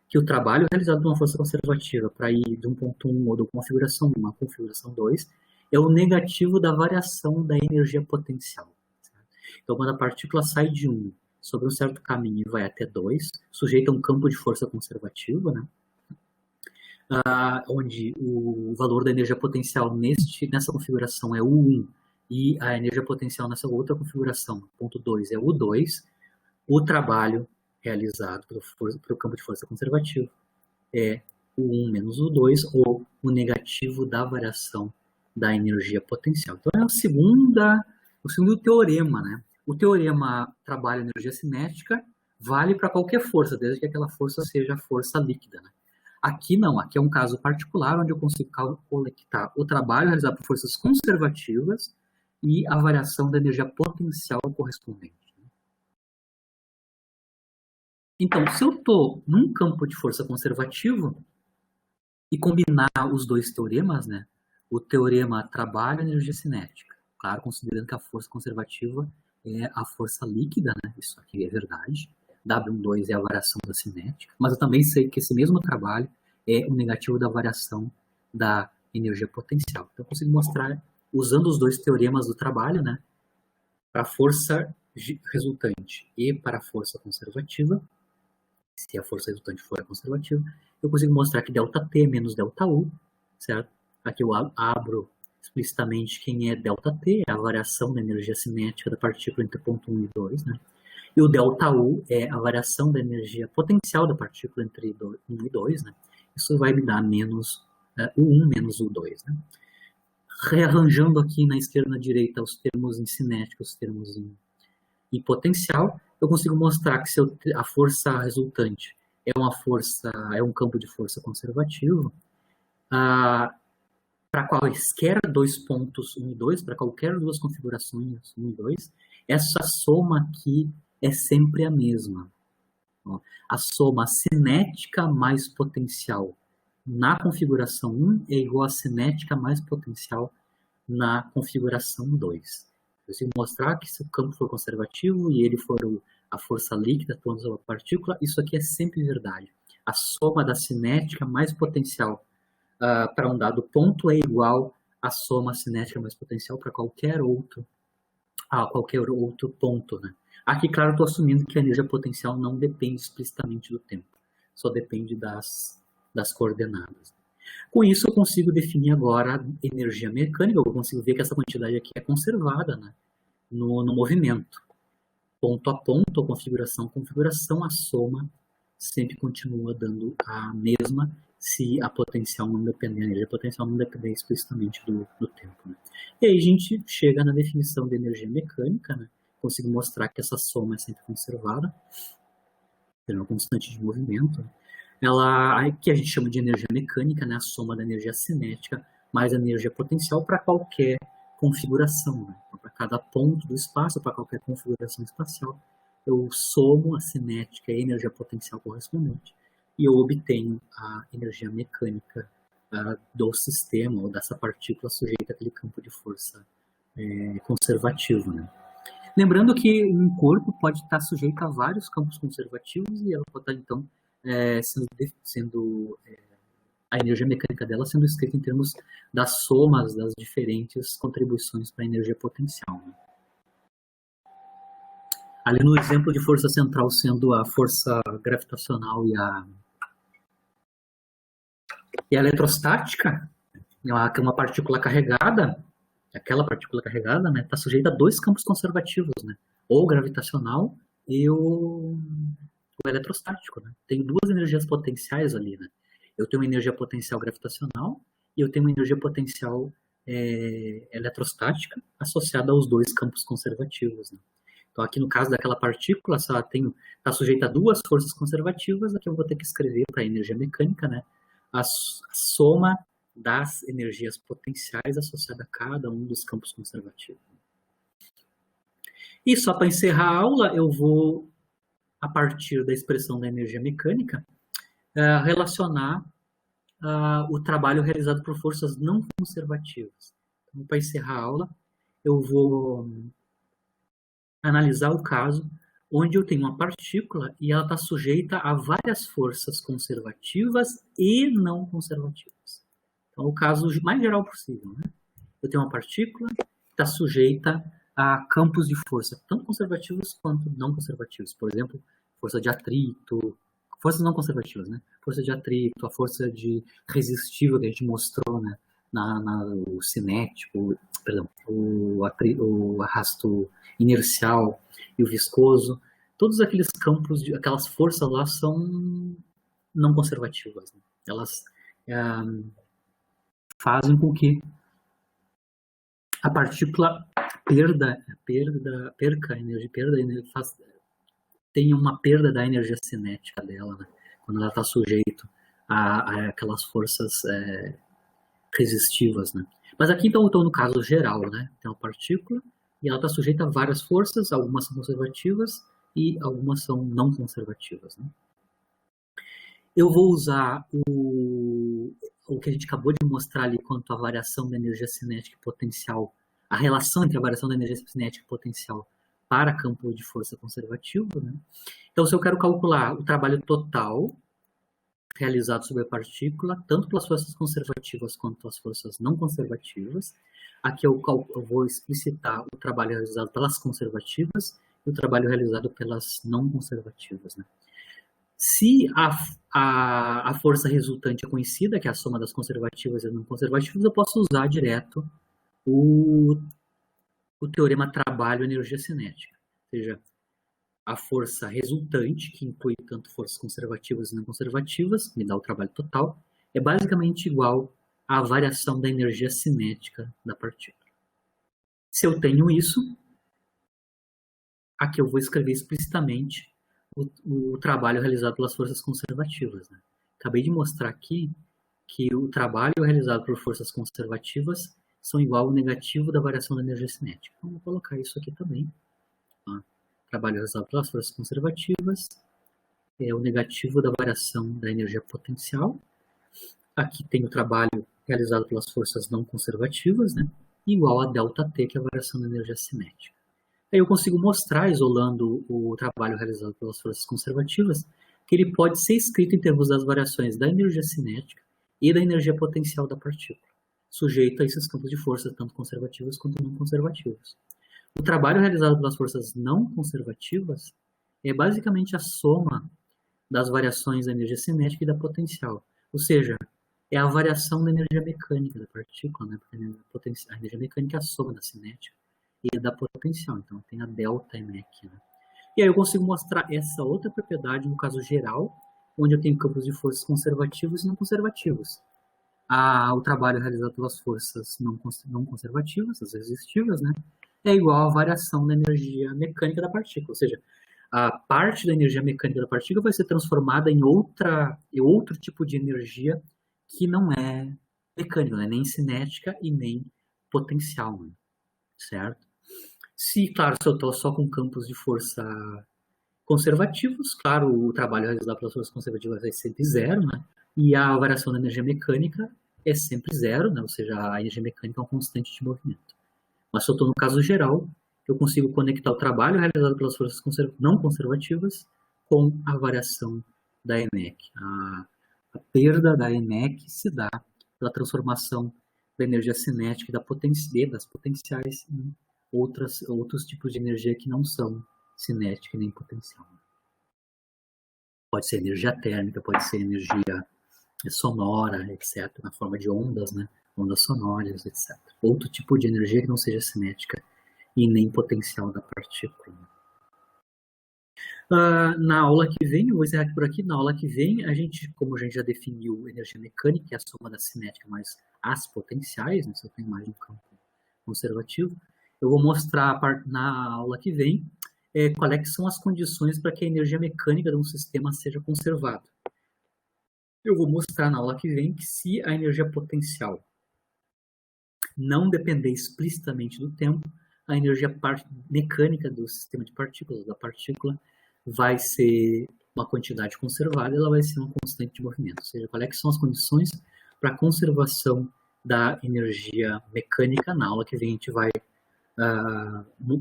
que o trabalho realizado numa força conservativa para ir de um ponto 1 ou da configuração 1 à configuração 2 é o negativo da variação da energia potencial. Certo? Então, quando a partícula sai de 1 sobre um certo caminho e vai até 2, sujeito a um campo de força conservativa, né? Onde o valor da energia potencial nessa configuração é U1 e a energia potencial nessa outra configuração, ponto 2, é U2, o trabalho realizado pelo campo de força conservativo é U1 menos U2, ou o negativo da variação da energia potencial. Então, é o segundo teorema, né? O teorema trabalho-energia cinética vale para qualquer força, desde que aquela força seja força líquida, né? Aqui não, aqui é um caso particular onde eu consigo conectar o trabalho realizado por forças conservativas e a variação da energia potencial correspondente. Então, se eu estou num campo de força conservativo e combinar os dois teoremas, né? O teorema trabalho e energia cinética, claro, considerando que a força conservativa é a força líquida, né? Isso aqui é verdade. W12 é a variação da cinética, mas eu também sei que esse mesmo trabalho é o negativo da variação da energia potencial. Então, eu consigo mostrar, usando os dois teoremas do trabalho, né? Para a força resultante e para a força conservativa, se a força resultante for a conservativa, eu consigo mostrar que ΔT menos ΔU, certo? Aqui eu abro explicitamente quem é ΔT, é a variação da energia cinética da partícula entre ponto 1 e 2, né? E o ΔU é a variação da energia potencial da partícula entre 1 e 2, né? Isso vai me dar menos U1 menos U2, né? Rearranjando aqui na esquerda e na direita os termos em cinética, os termos em potencial, eu consigo mostrar que se a força resultante é um campo de força conservativo, para quaisquer dois pontos 1 e 2, para qualquer duas configurações 1 e 2, essa soma aqui é sempre a mesma. A soma cinética mais potencial na configuração 1 é igual a cinética mais potencial na configuração 2. Eu consigo mostrar que se o campo for conservativo e ele for a força líquida atuando sobre a partícula, isso aqui é sempre verdade. A soma da cinética mais potencial para um dado ponto é igual à soma cinética mais potencial para qualquer outro ponto, né? Aqui, claro, estou assumindo que a energia potencial não depende explicitamente do tempo, só depende das coordenadas. Com isso, eu consigo definir agora a energia mecânica, eu consigo ver que essa quantidade aqui é conservada, né, no movimento. Ponto a ponto, configuração a configuração, a soma sempre continua dando a mesma se a potencial não depender, a energia potencial não depender explicitamente do tempo, né? E aí a gente chega na definição de energia mecânica, né? Consigo mostrar que essa soma é sempre conservada, é uma constante de movimento. Ela, que a gente chama de energia mecânica, né? A soma da energia cinética mais a energia potencial para qualquer configuração, né? Então, para cada ponto do espaço, para qualquer configuração espacial, eu somo a cinética e a energia potencial correspondente e eu obtenho a energia mecânica do sistema ou dessa partícula sujeita àquele campo de força conservativo, né? Lembrando que um corpo pode estar sujeito a vários campos conservativos e ela pode estar, então, a energia mecânica dela sendo escrita em termos das somas das diferentes contribuições para a energia potencial, né? Ali no exemplo de força central sendo a força gravitacional e E a eletrostática, uma partícula carregada, aquela partícula carregada, né, está sujeita a dois campos conservativos, né? Ou o gravitacional e o eletrostático, né? Tem duas energias potenciais ali, né? Eu tenho uma energia potencial gravitacional e eu tenho uma energia potencial eletrostática associada aos dois campos conservativos, né? Então, aqui no caso daquela partícula, se ela está sujeita a duas forças conservativas, aqui eu vou ter que escrever para a energia mecânica, né, a soma das energias potenciais associada a cada um dos campos conservativos. E só para encerrar a aula, eu vou, a partir da expressão da energia mecânica, relacionar o trabalho realizado por forças não conservativas. Então, para encerrar a aula, eu vou analisar o caso onde eu tenho uma partícula e ela está sujeita a várias forças conservativas e não conservativas. Então, o caso mais geral possível, né? Eu tenho uma partícula que está sujeita a campos de força, tanto conservativos quanto não conservativos. Por exemplo, força de atrito, forças não conservativas, né? Força de atrito, a força de resistível que a gente mostrou, né? O cinético, perdão, o arrasto inercial e o viscoso. Todos aqueles campos, aquelas forças lá são não conservativas, né? Elas fazem com que a partícula tenha uma perda da energia cinética dela, né? Quando ela está sujeita a aquelas forças resistivas, né? Mas aqui então no caso geral, né? Tem uma partícula e ela está sujeita a várias forças, algumas são conservativas e algumas são não conservativas, né? Eu vou usar o que a gente acabou de mostrar ali quanto à variação da energia cinética e potencial, a relação entre a variação da energia cinética e potencial para campo de força conservativo, né? Então, se eu quero calcular o trabalho total realizado sobre a partícula, tanto pelas forças conservativas quanto pelas forças não conservativas, aqui eu vou explicitar o trabalho realizado pelas conservativas e o trabalho realizado pelas não conservativas, né? Se a força resultante é conhecida, que é a soma das conservativas e não conservativas, eu posso usar direto o teorema trabalho-energia cinética. Ou seja, a força resultante, que inclui tanto forças conservativas e não conservativas, me dá o trabalho total, é basicamente igual à variação da energia cinética da partícula. Se eu tenho isso, aqui eu vou escrever explicitamente o trabalho realizado pelas forças conservativas, né? Acabei de mostrar aqui que o trabalho realizado por forças conservativas são igual ao negativo da variação da energia cinética. Então, vou colocar isso aqui também. Tá? Trabalho realizado pelas forças conservativas é o negativo da variação da energia potencial. Aqui tem o trabalho realizado pelas forças não conservativas, né? Igual a ΔT, que é a variação da energia cinética. Aí eu consigo mostrar, isolando o trabalho realizado pelas forças conservativas, que ele pode ser escrito em termos das variações da energia cinética e da energia potencial da partícula, sujeito a esses campos de força, tanto conservativos quanto não conservativos. O trabalho realizado pelas forças não conservativas é basicamente a soma das variações da energia cinética e da potencial. Ou seja, é a variação da energia mecânica da partícula, né? Porque a energia mecânica é a soma da cinética e da potencial. Então, tem a ΔM aqui, né? E aí eu consigo mostrar essa outra propriedade no caso geral, onde eu tenho campos de forças conservativos e não conservativos. O trabalho realizado pelas forças não conservativas, as resistivas, né, é igual à variação da energia mecânica da partícula. Ou seja, a parte da energia mecânica da partícula vai ser transformada em outro tipo de energia que não é mecânica, né, nem cinética e nem potencial, né, certo? Claro, se eu estou só com campos de força conservativos, claro, o trabalho realizado pelas forças conservativas é sempre zero, né? E a variação da energia mecânica é sempre zero, né? Ou seja, a energia mecânica é uma constante de movimento. Mas se eu estou no caso geral, eu consigo conectar o trabalho realizado pelas forças não conservativas com a variação da EMEC. A perda da EMEC se dá pela transformação da energia cinética e das potenciais em outros tipos de energia que não são cinética nem potencial. Pode ser energia térmica, pode ser energia sonora, etc., na forma de ondas, né? Ondas sonoras, etc. Outro tipo de energia que não seja cinética e nem potencial da partícula. Na aula que vem, eu vou encerrar aqui por aqui, na aula que vem, como a gente já definiu energia mecânica, que é a soma da cinética mais as potenciais, né, se eu tenho mais um campo conservativo, eu vou mostrar na aula que vem quais é são as condições para que a energia mecânica de um sistema seja conservada. Eu vou mostrar na aula que vem que se a energia potencial não depender explicitamente do tempo, a energia mecânica do sistema de partículas, da partícula, vai ser uma quantidade conservada, ela vai ser uma constante de movimento. Ou seja, quais são as condições para a conservação da energia mecânica. Na aula que vem a gente vai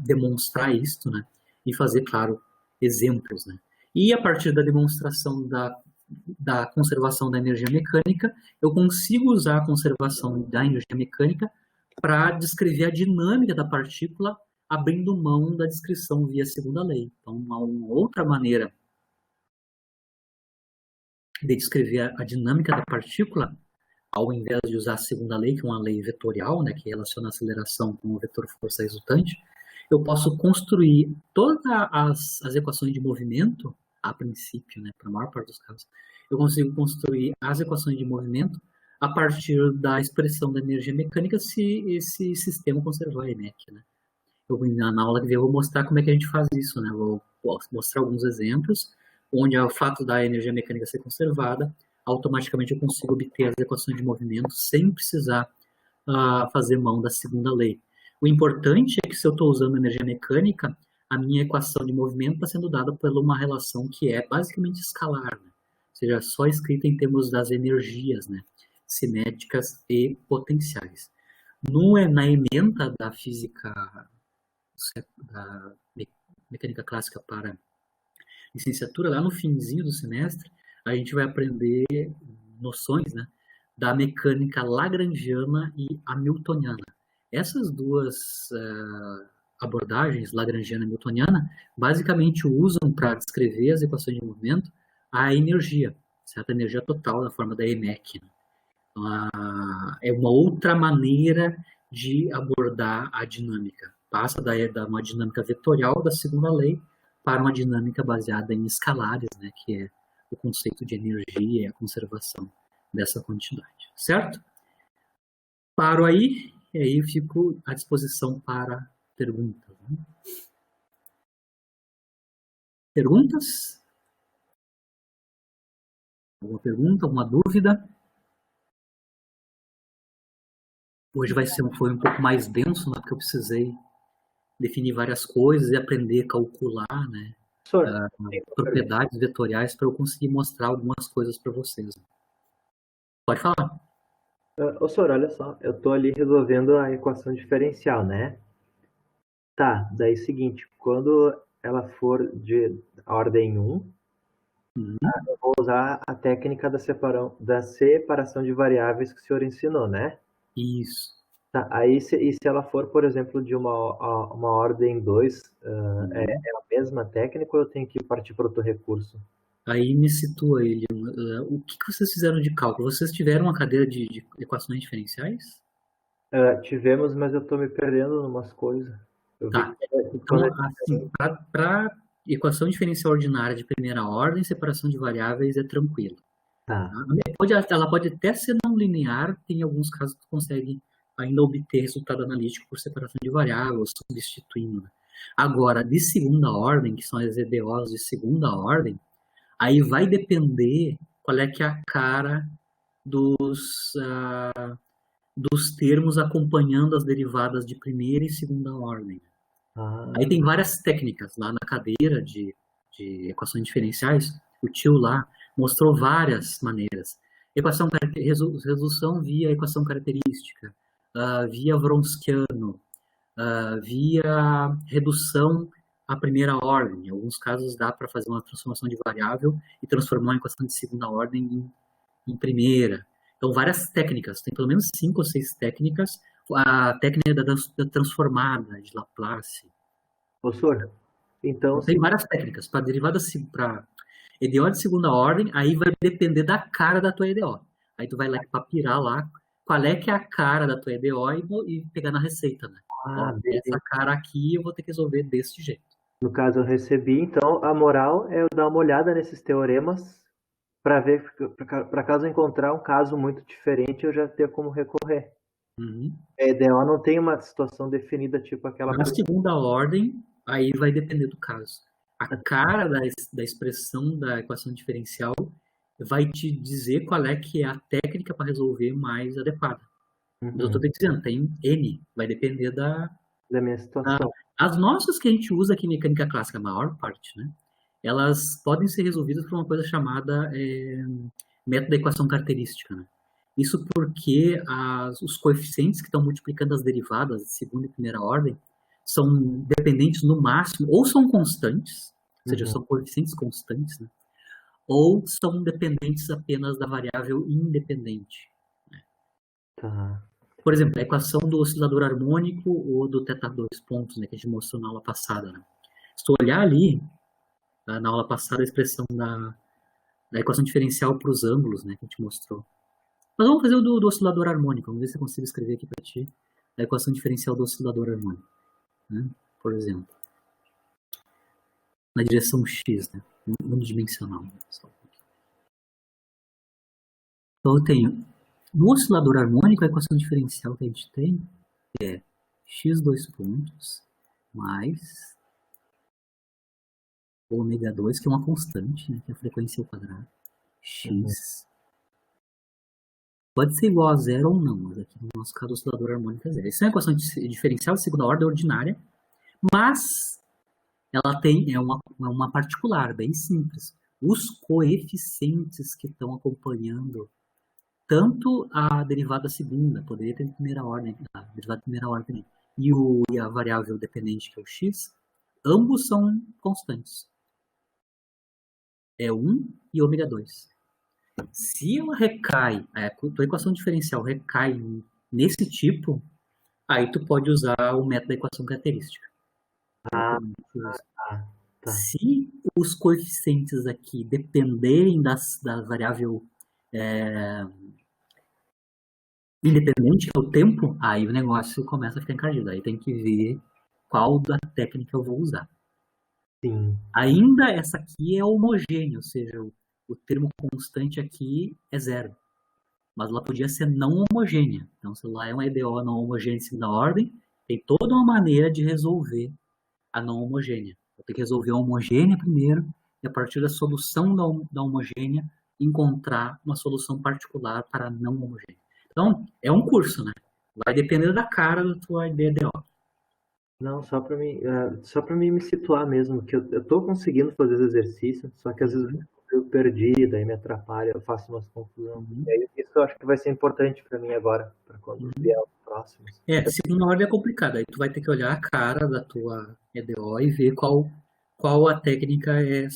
demonstrar isso, né? E fazer, claro, exemplos, né? E a partir da demonstração da conservação da energia mecânica, eu consigo usar a conservação da energia mecânica para descrever a dinâmica da partícula, abrindo mão da descrição via segunda lei. Então, uma outra maneira de descrever a dinâmica da partícula, ao invés de usar a segunda lei, que é uma lei vetorial, né, que relaciona a aceleração com o vetor força resultante, eu posso construir todas as equações de movimento, a princípio, né, para a maior parte dos casos, eu consigo construir as equações de movimento a partir da expressão da energia mecânica se esse sistema conservar a EMEC, né? Na aula que vem eu vou mostrar como é que a gente faz isso, né? Vou mostrar alguns exemplos onde o fato da energia mecânica ser conservada, automaticamente eu consigo obter as equações de movimento sem precisar fazer mão da segunda lei. O importante é que se eu estou usando energia mecânica, a minha equação de movimento está sendo dada por uma relação que é basicamente escalar, né? Ou seja, só escrita em termos das energias, né? Cinéticas e potenciais. Na ementa da física, da mecânica clássica para licenciatura, lá no finzinho do semestre, a gente vai aprender noções, né, da mecânica lagrangiana e hamiltoniana. Essas duas abordagens, lagrangiana e hamiltoniana, basicamente usam para descrever as equações de movimento a energia, certo? A energia total na forma da EMEC. Né? É uma outra maneira de abordar a dinâmica. Passa da uma dinâmica vetorial da segunda lei para uma dinâmica baseada em escalares, né, que é o conceito de energia e a conservação dessa quantidade, certo? Paro aí, e aí fico à disposição para perguntas. Né? Perguntas? Alguma pergunta, alguma dúvida? Hoje foi um pouco mais denso, né, porque eu precisei definir várias coisas e aprender a calcular, né, propriedades vetoriais para eu conseguir mostrar algumas coisas para vocês. Pode falar. Senhor, olha só, eu estou ali resolvendo a equação diferencial, né? Tá, daí seguinte, quando ela for de ordem 1, eu vou usar a técnica da separação de variáveis que o senhor ensinou, né? Isso. Tá, aí se ela for, por exemplo, de uma ordem 2, é a mesma técnica ou eu tenho que partir para outro recurso? Aí me situa ele. O que vocês fizeram de cálculo? Vocês tiveram uma cadeira de equações diferenciais? Tivemos, mas eu estou me perdendo em umas coisas. Tá. Então, assim, para equação diferencial ordinária de primeira ordem, separação de variáveis é tranquilo. Tá. Ela pode até ser não linear, tem alguns casos que consegue ainda obter resultado analítico por separação de variáveis, substituindo. Agora, de segunda ordem, que são as EDOs de segunda ordem, aí vai depender qual é que é a cara dos termos acompanhando as derivadas de primeira e segunda ordem. Aí tem várias técnicas lá na cadeira de equações diferenciais. O tio lá mostrou várias maneiras. Resolução via equação característica, via Wronskiano, via redução à primeira ordem. Em alguns casos dá para fazer uma transformação de variável e transformar uma equação de segunda ordem em primeira. Então, várias técnicas, tem pelo menos 5 ou 6 técnicas. A técnica da transformada de Laplace. Professor, então... Tem várias técnicas para derivada para EDO de segunda ordem, aí vai depender da cara da tua EDO. Aí tu vai lá papirar lá qual é que é a cara da tua EDO e pegar na receita, né? Ó, Beleza. essa cara aqui eu vou ter que resolver desse jeito. No caso, eu recebi, então a moral é eu dar uma olhada nesses teoremas para ver, para caso eu encontrar um caso muito diferente, eu já ter como recorrer. Uhum. A EDO não tem uma situação definida, tipo aquela Na segunda ordem, aí vai depender do caso. A cara da expressão da equação diferencial vai te dizer qual é que é a técnica para resolver mais adequada. Mas eu estou te dizendo, tem N, vai depender da minha situação. As nossas que a gente usa aqui em mecânica clássica, a maior parte, né? Elas podem ser resolvidas por uma coisa chamada método da equação característica, né? Isso porque os coeficientes que estão multiplicando as derivadas de segunda e primeira ordem são dependentes no máximo, ou são constantes, ou seja, são coeficientes constantes, né? Ou são dependentes apenas da variável independente. Né? Tá. Por exemplo, a equação do oscilador harmônico ou do θ 2 pontos, né, que a gente mostrou na aula passada. Né? Se tu olhar ali, na aula passada, a expressão da equação diferencial para os ângulos, né, que a gente mostrou. Mas vamos fazer o do oscilador harmônico. Vamos ver se eu consigo escrever aqui para ti a equação diferencial do oscilador harmônico. Né? Por exemplo, na direção x, né? Unidimensional. Então eu tenho, no oscilador harmônico, a equação diferencial que a gente tem é x 2 pontos mais ômega 2, que é uma constante, né? Que é a frequência ao quadrado, x. Pode ser igual a zero ou não, mas aqui no nosso caso o oscilador harmônico é zero. Isso é uma equação diferencial de segunda ordem ordinária, mas ela tem uma particular, bem simples. Os coeficientes que estão acompanhando tanto a derivada segunda, poderia ter em primeira ordem, a derivada de primeira ordem, e a variável dependente, que é o x, ambos são constantes. É 1 e ômega 2. Se ela recai, a tua equação diferencial recai nesse tipo, aí tu pode usar o método da equação característica. Tá. Se os coeficientes aqui dependerem da variável independente do tempo, aí o negócio começa a ficar encardido. Aí tem que ver qual da técnica eu vou usar. Sim. Ainda essa aqui é homogênea, ou seja, o termo constante aqui é zero. Mas ela podia ser não homogênea. Então, se lá é uma EDO não homogênea de segunda ordem, tem toda uma maneira de resolver a não homogênea. Eu tenho que resolver a homogênea primeiro, e a partir da solução da homogênea, encontrar uma solução particular para a não homogênea. Então, é um curso, né? Vai depender da cara da tua EDO. Não, só para mim me situar mesmo, que eu tô conseguindo fazer os exercícios, só que às vezes eu perdi, daí me atrapalha, eu faço umas confusões. E aí, isso eu acho que vai ser importante para mim agora, para quando vier os próximos. Segunda ordem é complicada. Aí tu vai ter que olhar a cara da tua EDO e ver qual a técnica é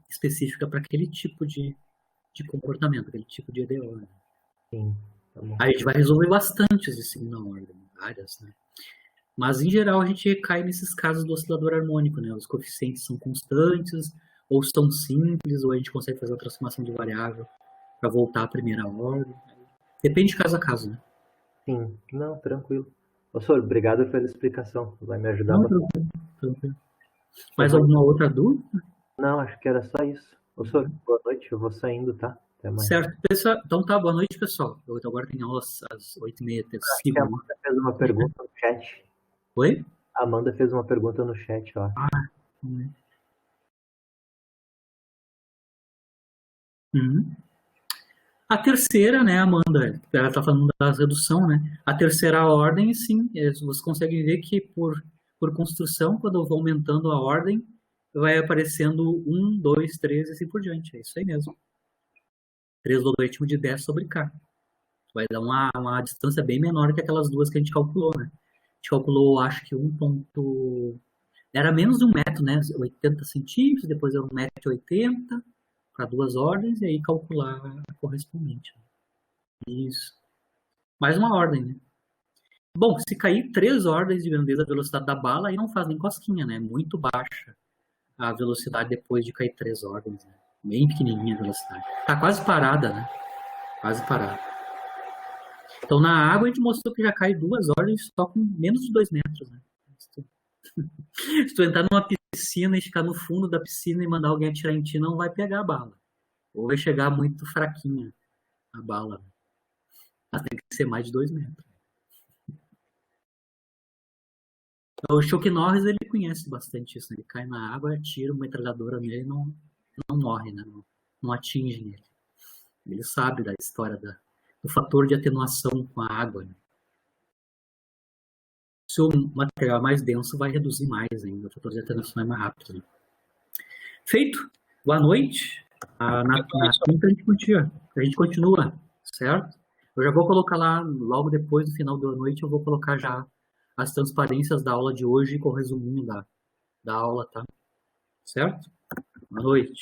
específica para aquele tipo de comportamento, aquele tipo de EDO. Né? Sim. Tá bom. Aí a gente vai resolver bastantes de segunda ordem, várias, né? Mas, em geral, a gente cai nesses casos do oscilador harmônico, né? Os coeficientes são constantes, ou são simples, ou a gente consegue fazer a transformação de variável para voltar à primeira ordem. Depende de caso a caso, né? Sim, não, tranquilo. Professor, obrigado pela explicação, vai me ajudar bastante. Tranquilo. Mais alguma outra dúvida? Não, acho que era só isso. Professor, boa noite, eu vou saindo, tá? Até mais. Certo, pessoal. Então tá, boa noite, pessoal. Eu agora tenho aula às 8h30. A Amanda fez uma pergunta no chat. Oi? A Amanda fez uma pergunta no chat, ó. A terceira, né, Amanda, ela está falando da redução, né? A terceira ordem, sim, você consegue ver que por construção, quando eu vou aumentando a ordem, vai aparecendo 1, 2, 3 e assim por diante. É isso aí mesmo. 3 logaritmo de 10 sobre K. Vai dar uma distância bem menor que aquelas duas que a gente calculou, né? A gente calculou, acho que era menos de 1 metro, né? 80 centímetros, depois era 1,80 m para 2 ordens, e aí calcular a correspondente. Isso. Mais uma ordem, né? Bom, se cair 3 ordens de grandeza da velocidade da bala, aí não faz nem cosquinha, né? Muito baixa a velocidade depois de cair 3 ordens, né? Bem pequenininha a velocidade. Tá quase parada, né? quase parado. Então, na água, a gente mostrou que já cai 2 horas só com menos de 2 metros, né? Se tu entrar numa piscina e ficar no fundo da piscina e mandar alguém atirar em ti, não vai pegar a bala. Ou vai chegar muito fraquinha a bala. Ela tem que ser mais de 2 metros. O Chuck Norris, ele conhece bastante isso, né? Ele cai na água, atira uma metralhadora nele e não morre, né? Não atinge nele. Ele sabe da história do fator de atenuação com a água, né? Se o material é mais denso, vai reduzir mais ainda. O fator de atenuação é mais rápido. Né? Feito. Boa noite. Na quinta a gente continua, certo? Eu já vou colocar lá, logo depois do final da noite, eu vou colocar já as transparências da aula de hoje com o resuminho da aula, tá? Certo? Boa noite.